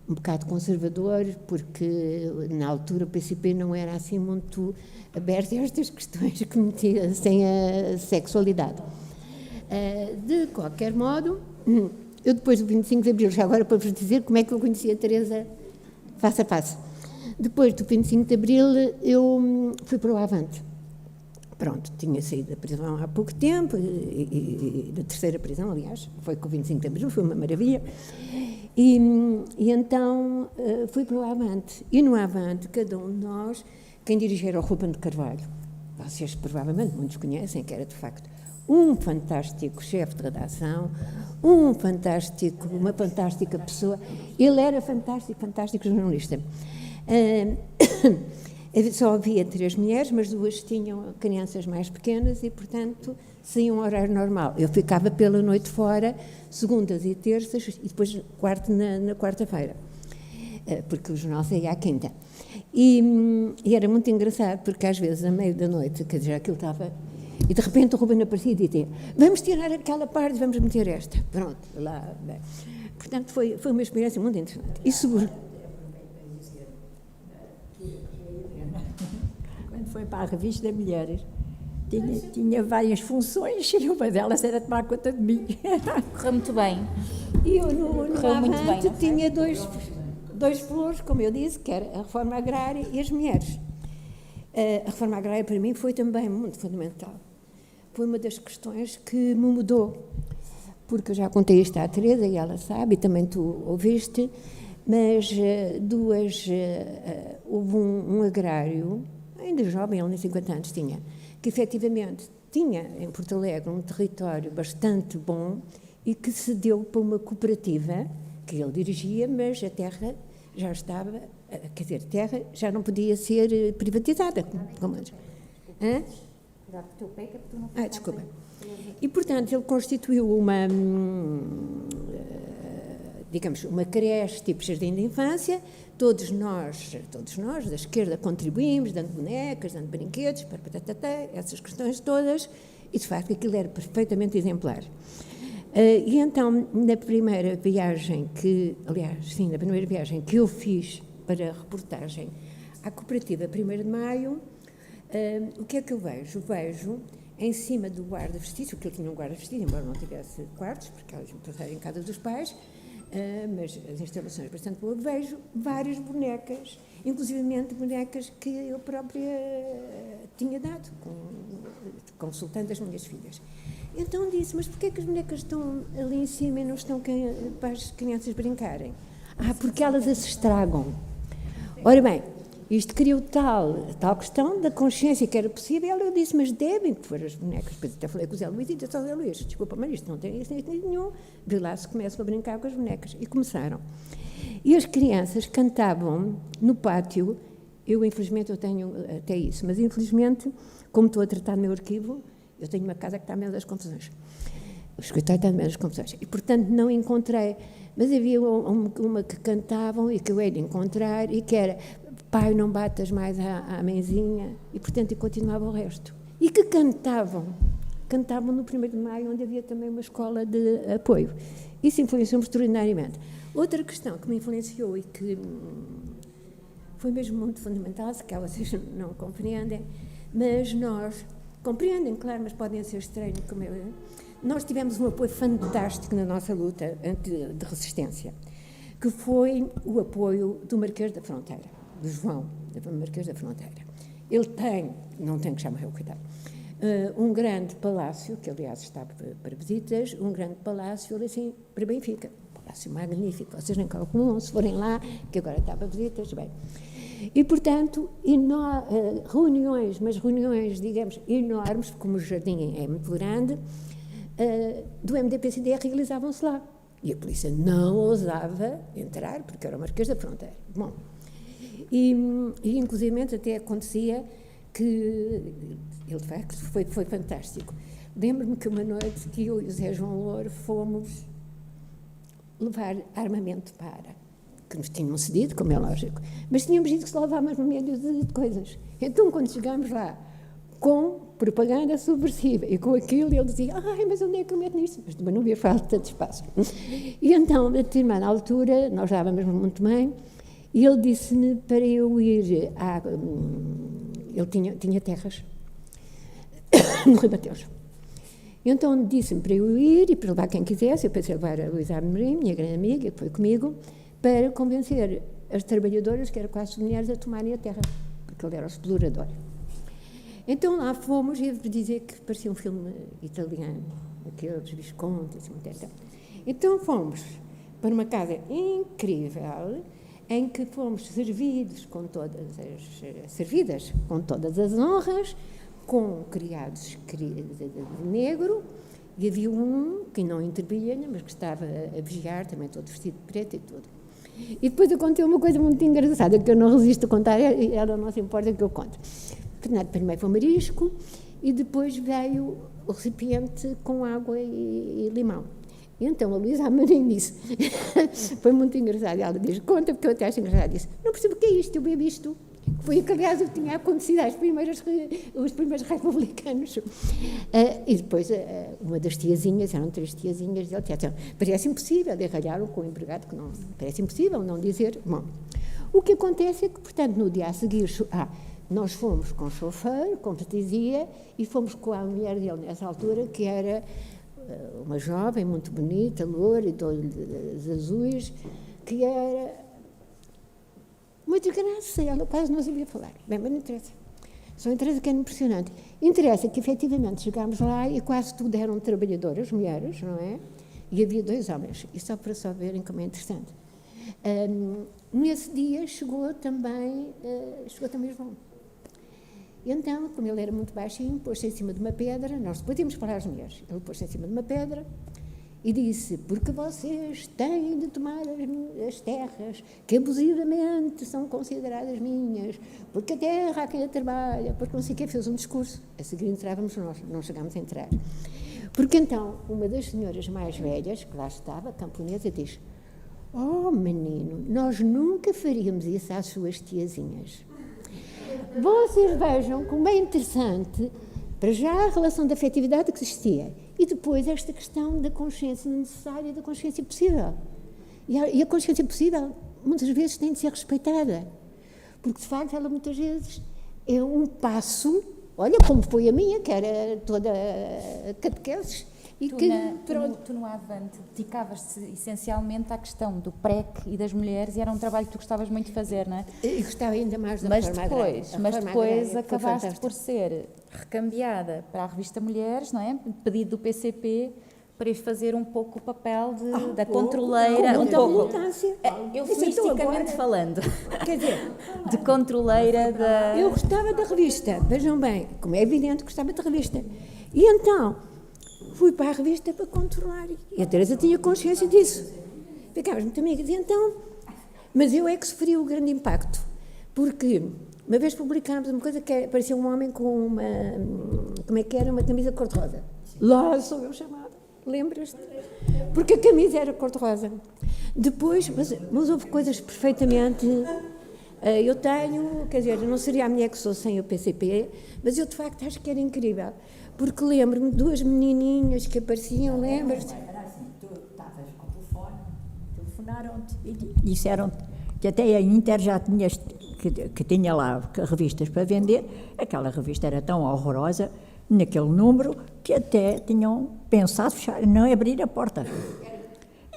um bocado conservador, porque na altura o PCP não era assim muito aberto a estas questões que metissem a sexualidade. De qualquer modo, eu depois do 25 de Abril, já agora para vos dizer como é que eu conheci a Teresa face a face. Depois do 25 de Abril, eu fui para o Avante. Pronto, tinha saído da prisão há pouco tempo, e da terceira prisão, aliás, foi com o 25 de Abril, foi uma maravilha. E então fui para o Avante. E no Avante, cada um de nós, quem dirigia era o Ruben de Carvalho. Vocês provavelmente muitos conhecem, que era de facto um fantástico chefe de redação, uma fantástica pessoa. Ele era fantástico jornalista. Só havia 3 mulheres, mas 2 tinham crianças mais pequenas e, portanto, saíam um horário normal. Eu ficava pela noite fora, segundas e terças, e depois na quarta-feira. porque o jornal saía à quinta. E era muito engraçado, porque às vezes, à meia da noite, quer dizer, aquilo estava... E de repente o Ruben aparecia e dizia, vamos tirar aquela parte, vamos meter esta. Pronto, lá... Bem. Portanto, foi uma experiência muito interessante. E seguro. Quando foi para a revista Mulheres, tinha várias funções e uma delas era tomar conta de mim. Correu muito bem. E eu no Correu muito bem, Avante não foi? tinha dois valores, como eu disse, que era a reforma agrária e as mulheres. A reforma agrária para mim foi também muito fundamental. Foi uma das questões que me mudou, porque eu já contei isto à Teresa e ela sabe, e também tu ouviste, mas houve um agrário, ainda jovem, ele nem 50 anos tinha, que efetivamente tinha em Porto Alegre um território bastante bom e que cedeu para uma cooperativa que ele dirigia, mas a terra já estava, quer dizer, a terra já não podia ser privatizada. Hã? Desculpa. E, portanto, ele constituiu digamos, uma creche tipo jardim de infância. Todos nós da esquerda contribuímos, dando bonecas, dando brinquedos, essas questões todas, e de facto aquilo era perfeitamente exemplar. E então, na primeira viagem que eu fiz para a reportagem à cooperativa 1º de Maio, o que é que eu vejo? Vejo em cima do guarda-vestidos, porque ele tinha um guarda-vestido, embora não tivesse quartos, porque elas passaram em casa dos pais, mas as instalações bastante boas, vejo várias bonecas, inclusivamente bonecas que eu própria tinha dado, consultando as minhas filhas. Então disse, mas porquê que as bonecas estão ali em cima e não estão para as crianças brincarem? Porque elas as estragam. Ora bem, isto criou tal questão da consciência que era possível. Eu disse, mas devem pôr as bonecas. Depois até falei com o Zé Luís e disse ao Zé Luís, desculpa, mas isto não tem nenhum. De lá se começam a brincar com as bonecas. E começaram. E as crianças cantavam no pátio. Infelizmente, eu tenho até isso, mas infelizmente, como estou a tratar do meu arquivo, eu tenho uma casa que está a meio das confusões. O escritório está a meio das confusões. E, portanto, não encontrei. Mas havia uma que cantavam e que eu hei de encontrar e que era pai, não batas mais à mãezinha, e portanto continuava o resto. E que cantavam no 1º de Maio, onde havia também uma escola de apoio. Isso influenciou-me extraordinariamente. Outra questão que me influenciou e que foi mesmo muito fundamental, se calhar vocês não compreendem, mas nós, compreendem, claro, mas podem ser estranhos, como eu, nós tivemos um apoio fantástico na nossa luta de resistência, que foi o apoio do Marquês da Fronteira, do João, do Marquês da Fronteira. Ele não tem que chamar eu, cuidado, um grande palácio, que aliás está para visitas, um grande palácio ali assim, para Benfica, um palácio magnífico, vocês nem calculam, se forem lá, que agora está para visitas, bem. E, portanto, reuniões, digamos, enormes, como o jardim é muito grande, do MDP-CDR realizavam-se lá. E a polícia não ousava entrar, porque era o Marquês da Fronteira. Bom, e inclusivamente até acontecia que, ele de facto foi fantástico. Lembro-me que uma noite que eu e o Zé João Louro fomos levar armamento que nos tinham cedido, como é lógico, mas tínhamos dito que só levávamos meia dúzia de coisas. Então, quando chegámos lá, com propaganda subversiva, e com aquilo, ele dizia, mas onde é que eu meto nisso? Mas também não havia falta de espaço. E então, a determinada altura, nós estávamos muito bem, e ele disse-me para eu ir ele tinha terras no Rio Mateus. Então disse-me para eu ir e para levar quem quisesse. Eu pensei levar a Luísa Amorim, minha grande amiga, que foi comigo, para convencer as trabalhadoras, que eram quase mulheres, a tomarem a terra, porque ele era o explorador. Então lá fomos, e devo dizer que parecia um filme italiano, aqueles Visconti, então fomos para uma casa incrível, em que fomos servidas com todas as honras, com criados de negro, e havia um que não intervinha, mas que estava a vigiar, também todo vestido de preto e tudo. E depois aconteceu uma coisa muito engraçada, que eu não resisto a contar, ela não se importa que eu conte. Primeiro foi marisco, e depois veio o recipiente com água e limão. E então a Luísa Amarim disse, foi muito engraçado, ela diz, conta porque eu até acho engraçado, disse, não percebo o que é isto, eu bebo isto. Foi, aliás, o que tinha acontecido os primeiros republicanos. E depois, uma das tiazinhas, eram 3 tiazinhas, dele disseram, parece impossível, e ralharam com o empregado, que não, parece impossível não dizer. Bom, o que acontece é que, portanto, no dia a seguir, nós fomos com o chofer, como te dizia, e fomos com a mulher dele nessa altura, que era uma jovem, muito bonita, loura, de olhos azuis, que era muito graça, ela quase não sabia falar. Bem, mas não interessa. Só interessa que é impressionante. Interessa que, efetivamente, chegámos lá e quase tudo eram trabalhadoras, mulheres, não é? E havia 2 homens. E só para verem como é interessante. Nesse dia chegou também João. E então, como ele era muito baixinho, pôs-se em cima de uma pedra, nós depois íamos para as mulheres, ele pôs-se em cima de uma pedra e disse, porque vocês têm de tomar as terras que abusivamente são consideradas minhas, porque a terra há quem a trabalha, porque não sei o que, fez um discurso, a seguir entrávamos nós, não chegámos a entrar. Porque então, uma das senhoras mais velhas, que lá estava, camponesa, diz, oh menino, nós nunca faríamos isso às suas tiazinhas. Vocês vejam como é interessante, para já a relação de afetividade que existia, e depois esta questão da consciência necessária e da consciência possível. E a consciência possível, muitas vezes, tem de ser respeitada, porque, de facto, ela muitas vezes é um passo, olha como foi a minha, que era toda catequeses, e tu no Avante dedicavas-te essencialmente à questão do PREC e das mulheres e era um trabalho que tu gostavas muito de fazer, não é? E gostava ainda mais da reforma agrária. Mas depois acabaste por ser recambiada para a revista Mulheres, não é? Pedido do PCP para ir fazer um pouco o papel da controleira. Com muita relutância. Eufemisticamente falando. Quer dizer, de controleira da... Eu gostava da revista, vejam bem, como é evidente, gostava da revista. E então... fui para a revista para controlar. E a Teresa tinha consciência disso. Ficámos muito amigas. E então, mas eu é que sofri o grande impacto. Porque uma vez publicámos uma coisa que parecia um homem com uma... como é que era? Uma camisa cor-de-rosa. Lá sou eu chamada. Lembras-te? Porque a camisa era cor-de-rosa. Depois, mas houve coisas perfeitamente... eu tenho, quer dizer, eu não seria a mulher que sou sem o PCP, mas eu de facto acho que era incrível. Porque lembro-me de 2 menininhas que apareciam, lembras-te? Era assim, tu estavas com o telefone, telefonaram-te e disseram que até a Inter já tinha, que tinha lá revistas para vender, aquela revista era tão horrorosa, naquele número, que até tinham pensado fechar, não abrir a porta.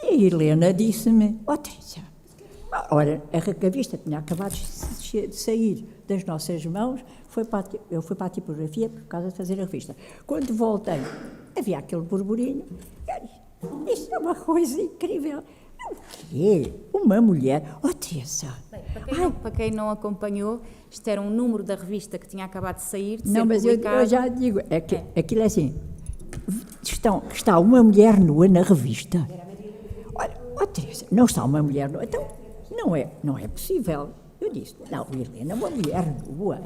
E a Helena disse-me, Teresa, ora, a revista tinha acabado de sair das nossas mãos, eu fui para a tipografia por causa de fazer a revista. Quando voltei, havia aquele burburinho, isto é uma coisa incrível. O quê? Uma mulher? Teresa! Bem, para quem não acompanhou, isto era um número da revista que tinha acabado de sair, de não, ser mas publicado. eu já digo, aquilo é assim, está uma mulher nua na revista. Olha, Teresa, não está uma mulher nua, então não é possível. Eu disse, não, Helena, uma mulher nua.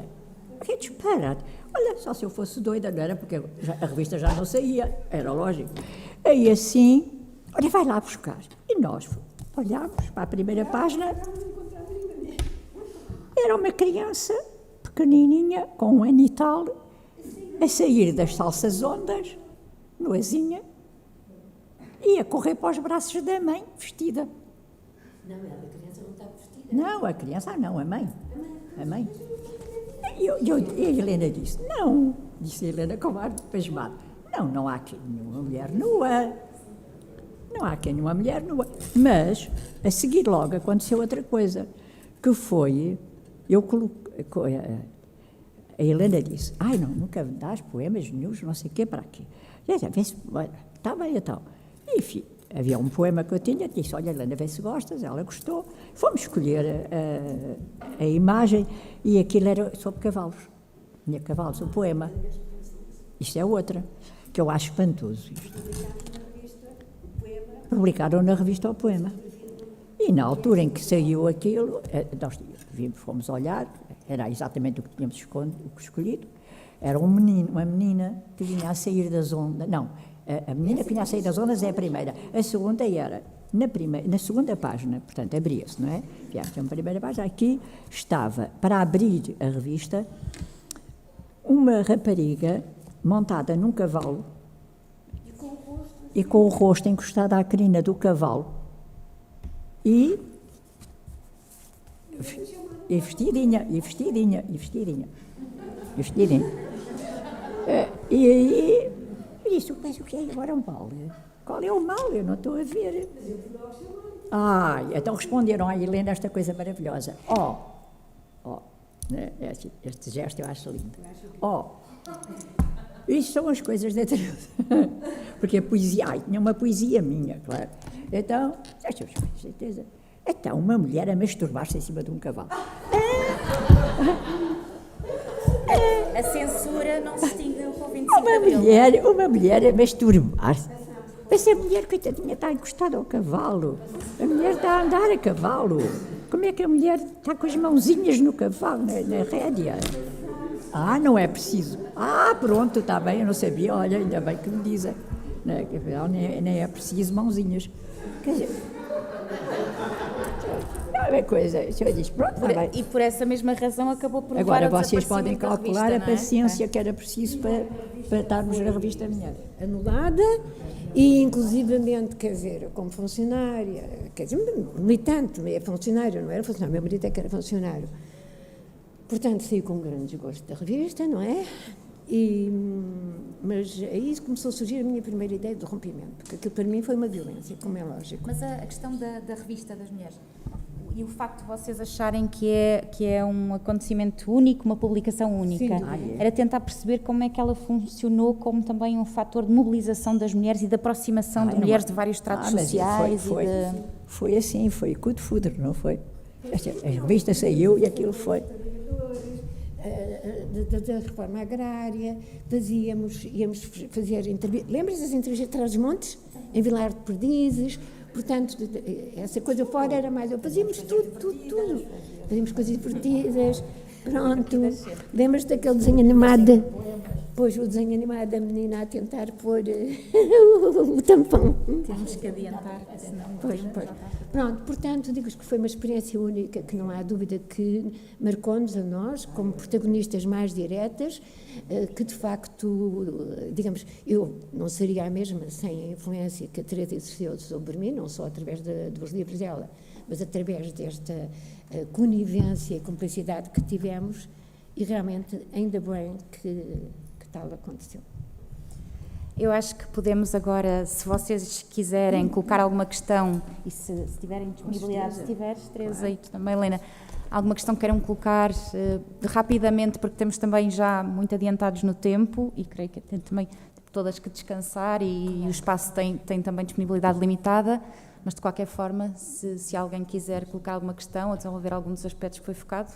Que disparate. Olha, só se eu fosse doida, não era? Porque a revista já não saía, era lógico. Aí assim, olha, vai lá buscar. E nós olhámos para a primeira página. Era uma criança pequenininha, com 1 ano e tal, a sair das salsas ondas, nuazinha, e a correr para os braços da mãe, vestida. Não, a criança não estava vestida. Não, a criança não, a mãe. A mãe. E a Helena disse, não, disse a Helena com ar pasmado, não há aqui nenhuma mulher nua, não há aqui nenhuma mulher nua. Mas, a seguir logo, aconteceu outra coisa, que foi, eu coloquei, a Helena disse, nunca dás poemas nenhums, não sei o quê, para aqui. Está bem, então. Enfim, havia um poema que eu tinha, disse, olha, Helena, vê se gostas, ela gostou. Fomos escolher a imagem e aquilo era sobre cavalos. Tinha cavalos, o poema. Isto é outra, que eu acho espantoso. Publicaram na revista o poema. E na altura em que saiu aquilo, nós fomos olhar, era exatamente o que tínhamos escolhido, era uma menina que vinha a sair das ondas, não, A menina que vinha a sair das ondas é a primeira. A segunda era, na segunda página, portanto, abria-se, não é? Vieste a primeira página, aqui estava, para abrir a revista, uma rapariga montada num cavalo e com o rosto encostado à crina do cavalo e vestidinha. E isso, mas o que é agora um mal? Qual é o mal? Eu não estou a ver. Então responderam à Helena esta coisa maravilhosa. Este gesto eu acho lindo. Isto são as coisas da Teresa. Porque a poesia, tinha uma poesia minha, claro. Então, uma mulher a masturbar-se em cima de um cavalo. A censura não se extinguiu com o 25 de Abril. Uma mulher a masturbar-se. Mas a mulher, coitadinha, está encostada ao cavalo. A mulher está a andar a cavalo. Como é que a mulher está com as mãozinhas no cavalo, na rédea? Não é preciso. Pronto, está bem, eu não sabia. Olha, ainda bem que me dizem. Nem é preciso mãozinhas. Quer dizer... É coisa, o senhor diz, pronto, está bem. E por essa mesma razão acabou por levar Agora ao vocês podem desaparecimento calcular da a revista, paciência que era preciso para estarmos na revista Mulher. Anulada e, inclusivamente, quer dizer, como funcionária, quer dizer, militante, é funcionário, não era funcionário, meu marido é que era funcionário. Portanto, saí com um grande desgosto da revista, não é? Mas aí começou a surgir a minha primeira ideia do rompimento, porque aquilo para mim foi uma violência, como é lógico. Mas a questão da revista das mulheres e o facto de vocês acharem que é um acontecimento único, uma publicação única, era tentar perceber como é que ela funcionou como também um fator de mobilização das mulheres e de aproximação de mulheres de vários estratos sociais. Foi assim, foi cu de fudre, não foi? A revista saiu e aquilo foi. Da reforma agrária, íamos fazer entrevistas. Lembras das entrevistas de Trás-os-Montes? Em Vilar de Perdizes? Portanto, essa coisa fora era mais. Fazíamos tudo. Fazíamos coisas divertidas. Pronto. Lembras-te daquele desenho animado? Pois, o desenho animado da menina a tentar pôr o tampão. Temos que adiantar, senão... Pois. Pronto, portanto, digo que foi uma experiência única, que não há dúvida que marcou-nos a nós, como protagonistas mais diretas, que de facto, digamos, eu não seria a mesma sem a influência que a Teresa exerceu sobre mim, não só através dos livros dela, mas através desta conivência e cumplicidade que tivemos, e realmente ainda bem que tal aconteceu. Eu acho que podemos agora, se vocês quiserem colocar alguma questão, e se tiverem disponibilidade, se tiveres, Teresa, e tu também, Helena, alguma questão que queiram colocar rapidamente, porque estamos também já muito adiantados no tempo, e creio que tem também todas que descansar, e o espaço tem também disponibilidade limitada, mas de qualquer forma, se alguém quiser colocar alguma questão ou desenvolver algum dos aspectos que foi focado...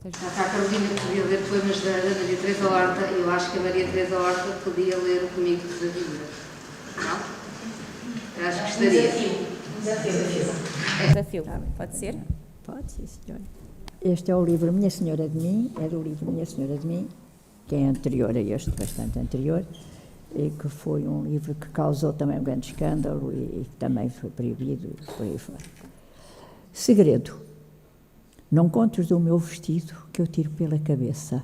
Já está a Carolina que podia ler poemas da Maria Teresa Horta, e eu acho que a Maria Teresa Horta podia ler o Comigo da Vida. Não? Eu acho que gostaria. Desafio. Pode ser? Pode, sim, senhora. Este é o livro Minha Senhora de Mim, é do livro Minha Senhora de Mim, que é anterior a este, bastante anterior, e que foi um livro que causou também um grande escândalo e que também foi proibido, por aí fora. Segredo. Não contes do meu vestido que eu tiro pela cabeça,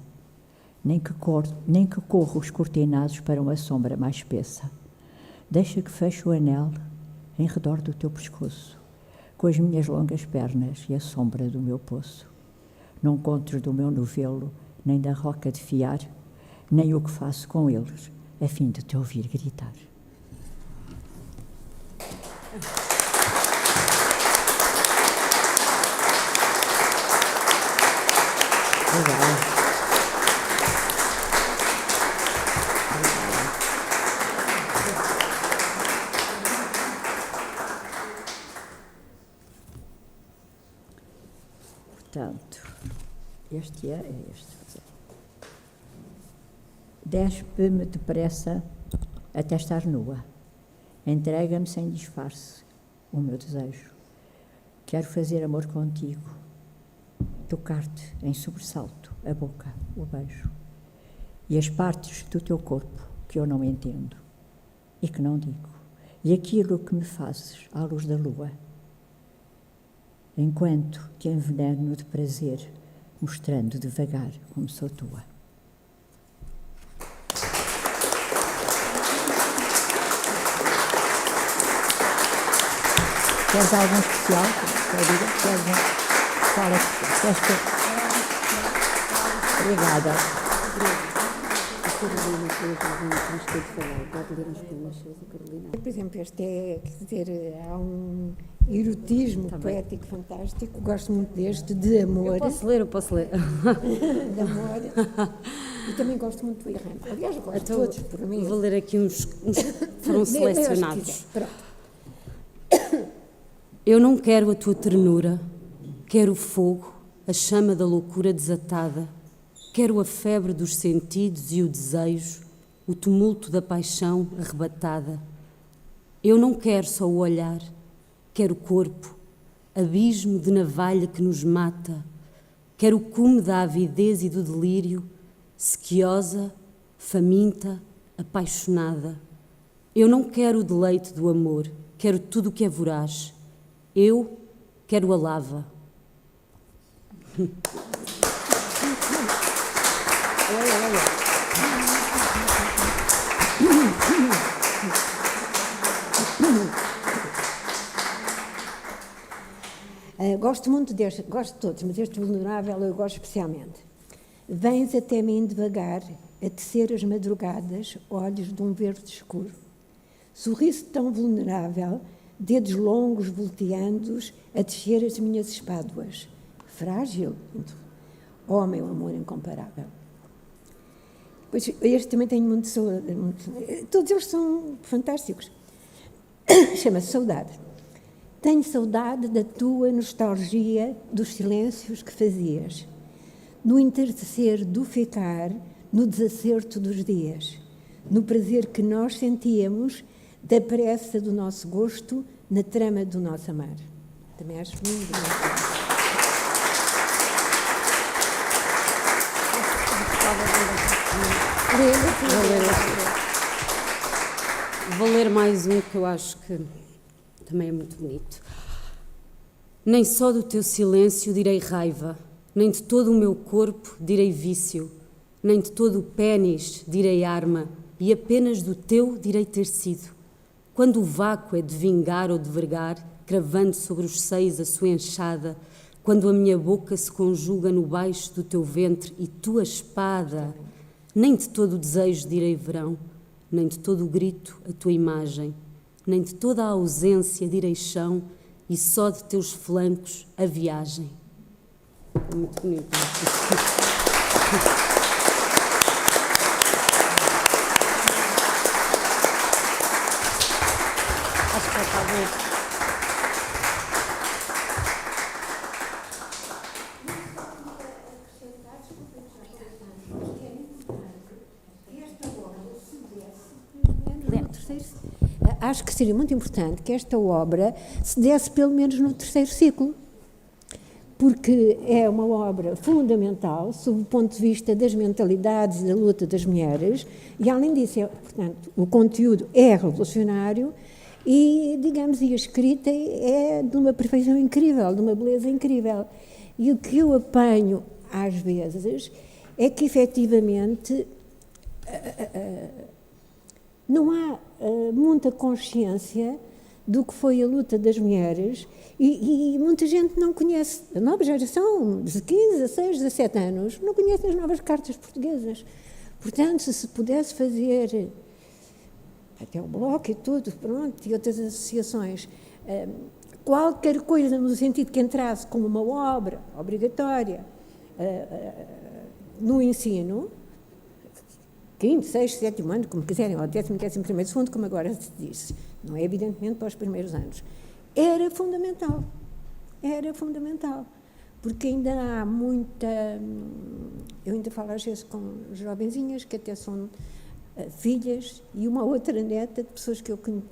nem que corro os cortinados para uma sombra mais espessa. Deixa que feche o anel em redor do teu pescoço, com as minhas longas pernas e a sombra do meu poço. Não contes do meu novelo, nem da roca de fiar, nem o que faço com eles, a fim de te ouvir gritar. Portanto, este é este. Despe-me depressa até estar nua. Entrega-me sem disfarce o meu desejo. Quero fazer amor contigo, tocar-te em sobressalto a boca, o beijo, e as partes do teu corpo que eu não entendo, e que não digo, e aquilo que me fazes à luz da lua, enquanto te enveneno de prazer, mostrando devagar como sou tua. Queres algum especial? Obrigada. Por exemplo, este é, quer dizer, há um erotismo poético fantástico. Gosto muito deste, de amor. Eu posso ler. De amor. E também gosto muito do errante. Aliás, gosto de todos, por mim. Vou ler aqui uns foram selecionados. Eu não quero a tua ternura, quero o fogo, a chama da loucura desatada, quero a febre dos sentidos e o desejo, o tumulto da paixão arrebatada. Eu não quero só o olhar, quero o corpo, abismo de navalha que nos mata, quero o cume da avidez e do delírio, sequiosa, faminta, apaixonada. Eu não quero o deleite do amor, quero tudo o que é voraz. Eu quero a lava. Gosto muito deste, gosto de todos, mas este vulnerável eu gosto especialmente. Vens até mim devagar, a tecer as madrugadas, olhos de um verde escuro. Sorriso tão vulnerável, dedos longos volteandos a descer as minhas espáduas. Frágil, oh meu amor incomparável. Pois este também tem muito saudade, todos eles são fantásticos. Chama-se Saudade. Tenho saudade da tua nostalgia dos silêncios que fazias, no entardecer do ficar, no desacerto dos dias, no prazer que nós sentíamos da pressa do nosso gosto na trama do nosso amar. Também acho lindo. Vou ler mais um que eu acho que também é muito bonito. Nem só do teu silêncio direi raiva, nem de todo o meu corpo direi vício, nem de todo o pénis direi arma, e apenas do teu direi ter sido. Quando o vácuo é de vingar ou de vergar, cravando sobre os seios a sua enxada, quando a minha boca se conjuga no baixo do teu ventre e tua espada, nem de todo o desejo direi verão, nem de todo o grito a tua imagem, nem de toda a ausência direi chão, e só de teus flancos a viagem. É muito bonito. Acho que está bom. Acho que seria muito importante que esta obra se desse pelo menos no terceiro ciclo, porque é uma obra fundamental sob o ponto de vista das mentalidades e da luta das mulheres, e além disso, portanto, o conteúdo é revolucionário e, digamos, e a escrita é de uma perfeição incrível, de uma beleza incrível. E o que eu apanho, às vezes, é que, efetivamente, não há muita consciência do que foi a luta das mulheres e muita gente não conhece. A nova geração de 15, 16, 17 anos não conhece as novas cartas portuguesas. Portanto, se pudesse fazer, até o Bloco e tudo, pronto, e outras associações, qualquer coisa no sentido que entrasse como uma obra obrigatória no ensino, quinto, sexto, sétimo ano, como quiserem, ou décimo primeiro, segundo, como agora se disse, não é evidentemente para os primeiros anos, era fundamental, porque ainda há muita, eu ainda falo às vezes com jovenzinhas que até são filhas e uma outra neta de pessoas que eu conheço,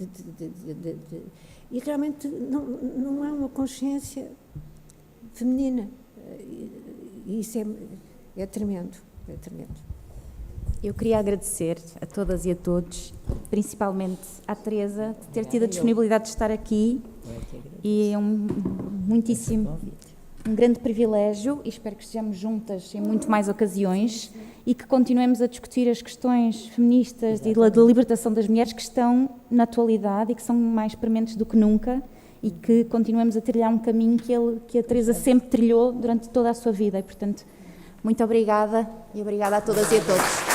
e realmente não há uma consciência feminina, e isso é tremendo, é tremendo. Eu queria agradecer a todas e a todos, principalmente à Teresa, de ter tido a disponibilidade de estar aqui, e é um grande privilégio, e espero que estejamos juntas em muito mais ocasiões e que continuemos a discutir as questões feministas e da libertação das mulheres que estão na atualidade e que são mais prementes do que nunca, e que continuemos a trilhar um caminho que a Teresa sempre trilhou durante toda a sua vida. E, portanto, muito obrigada, e obrigada a todas e a todos.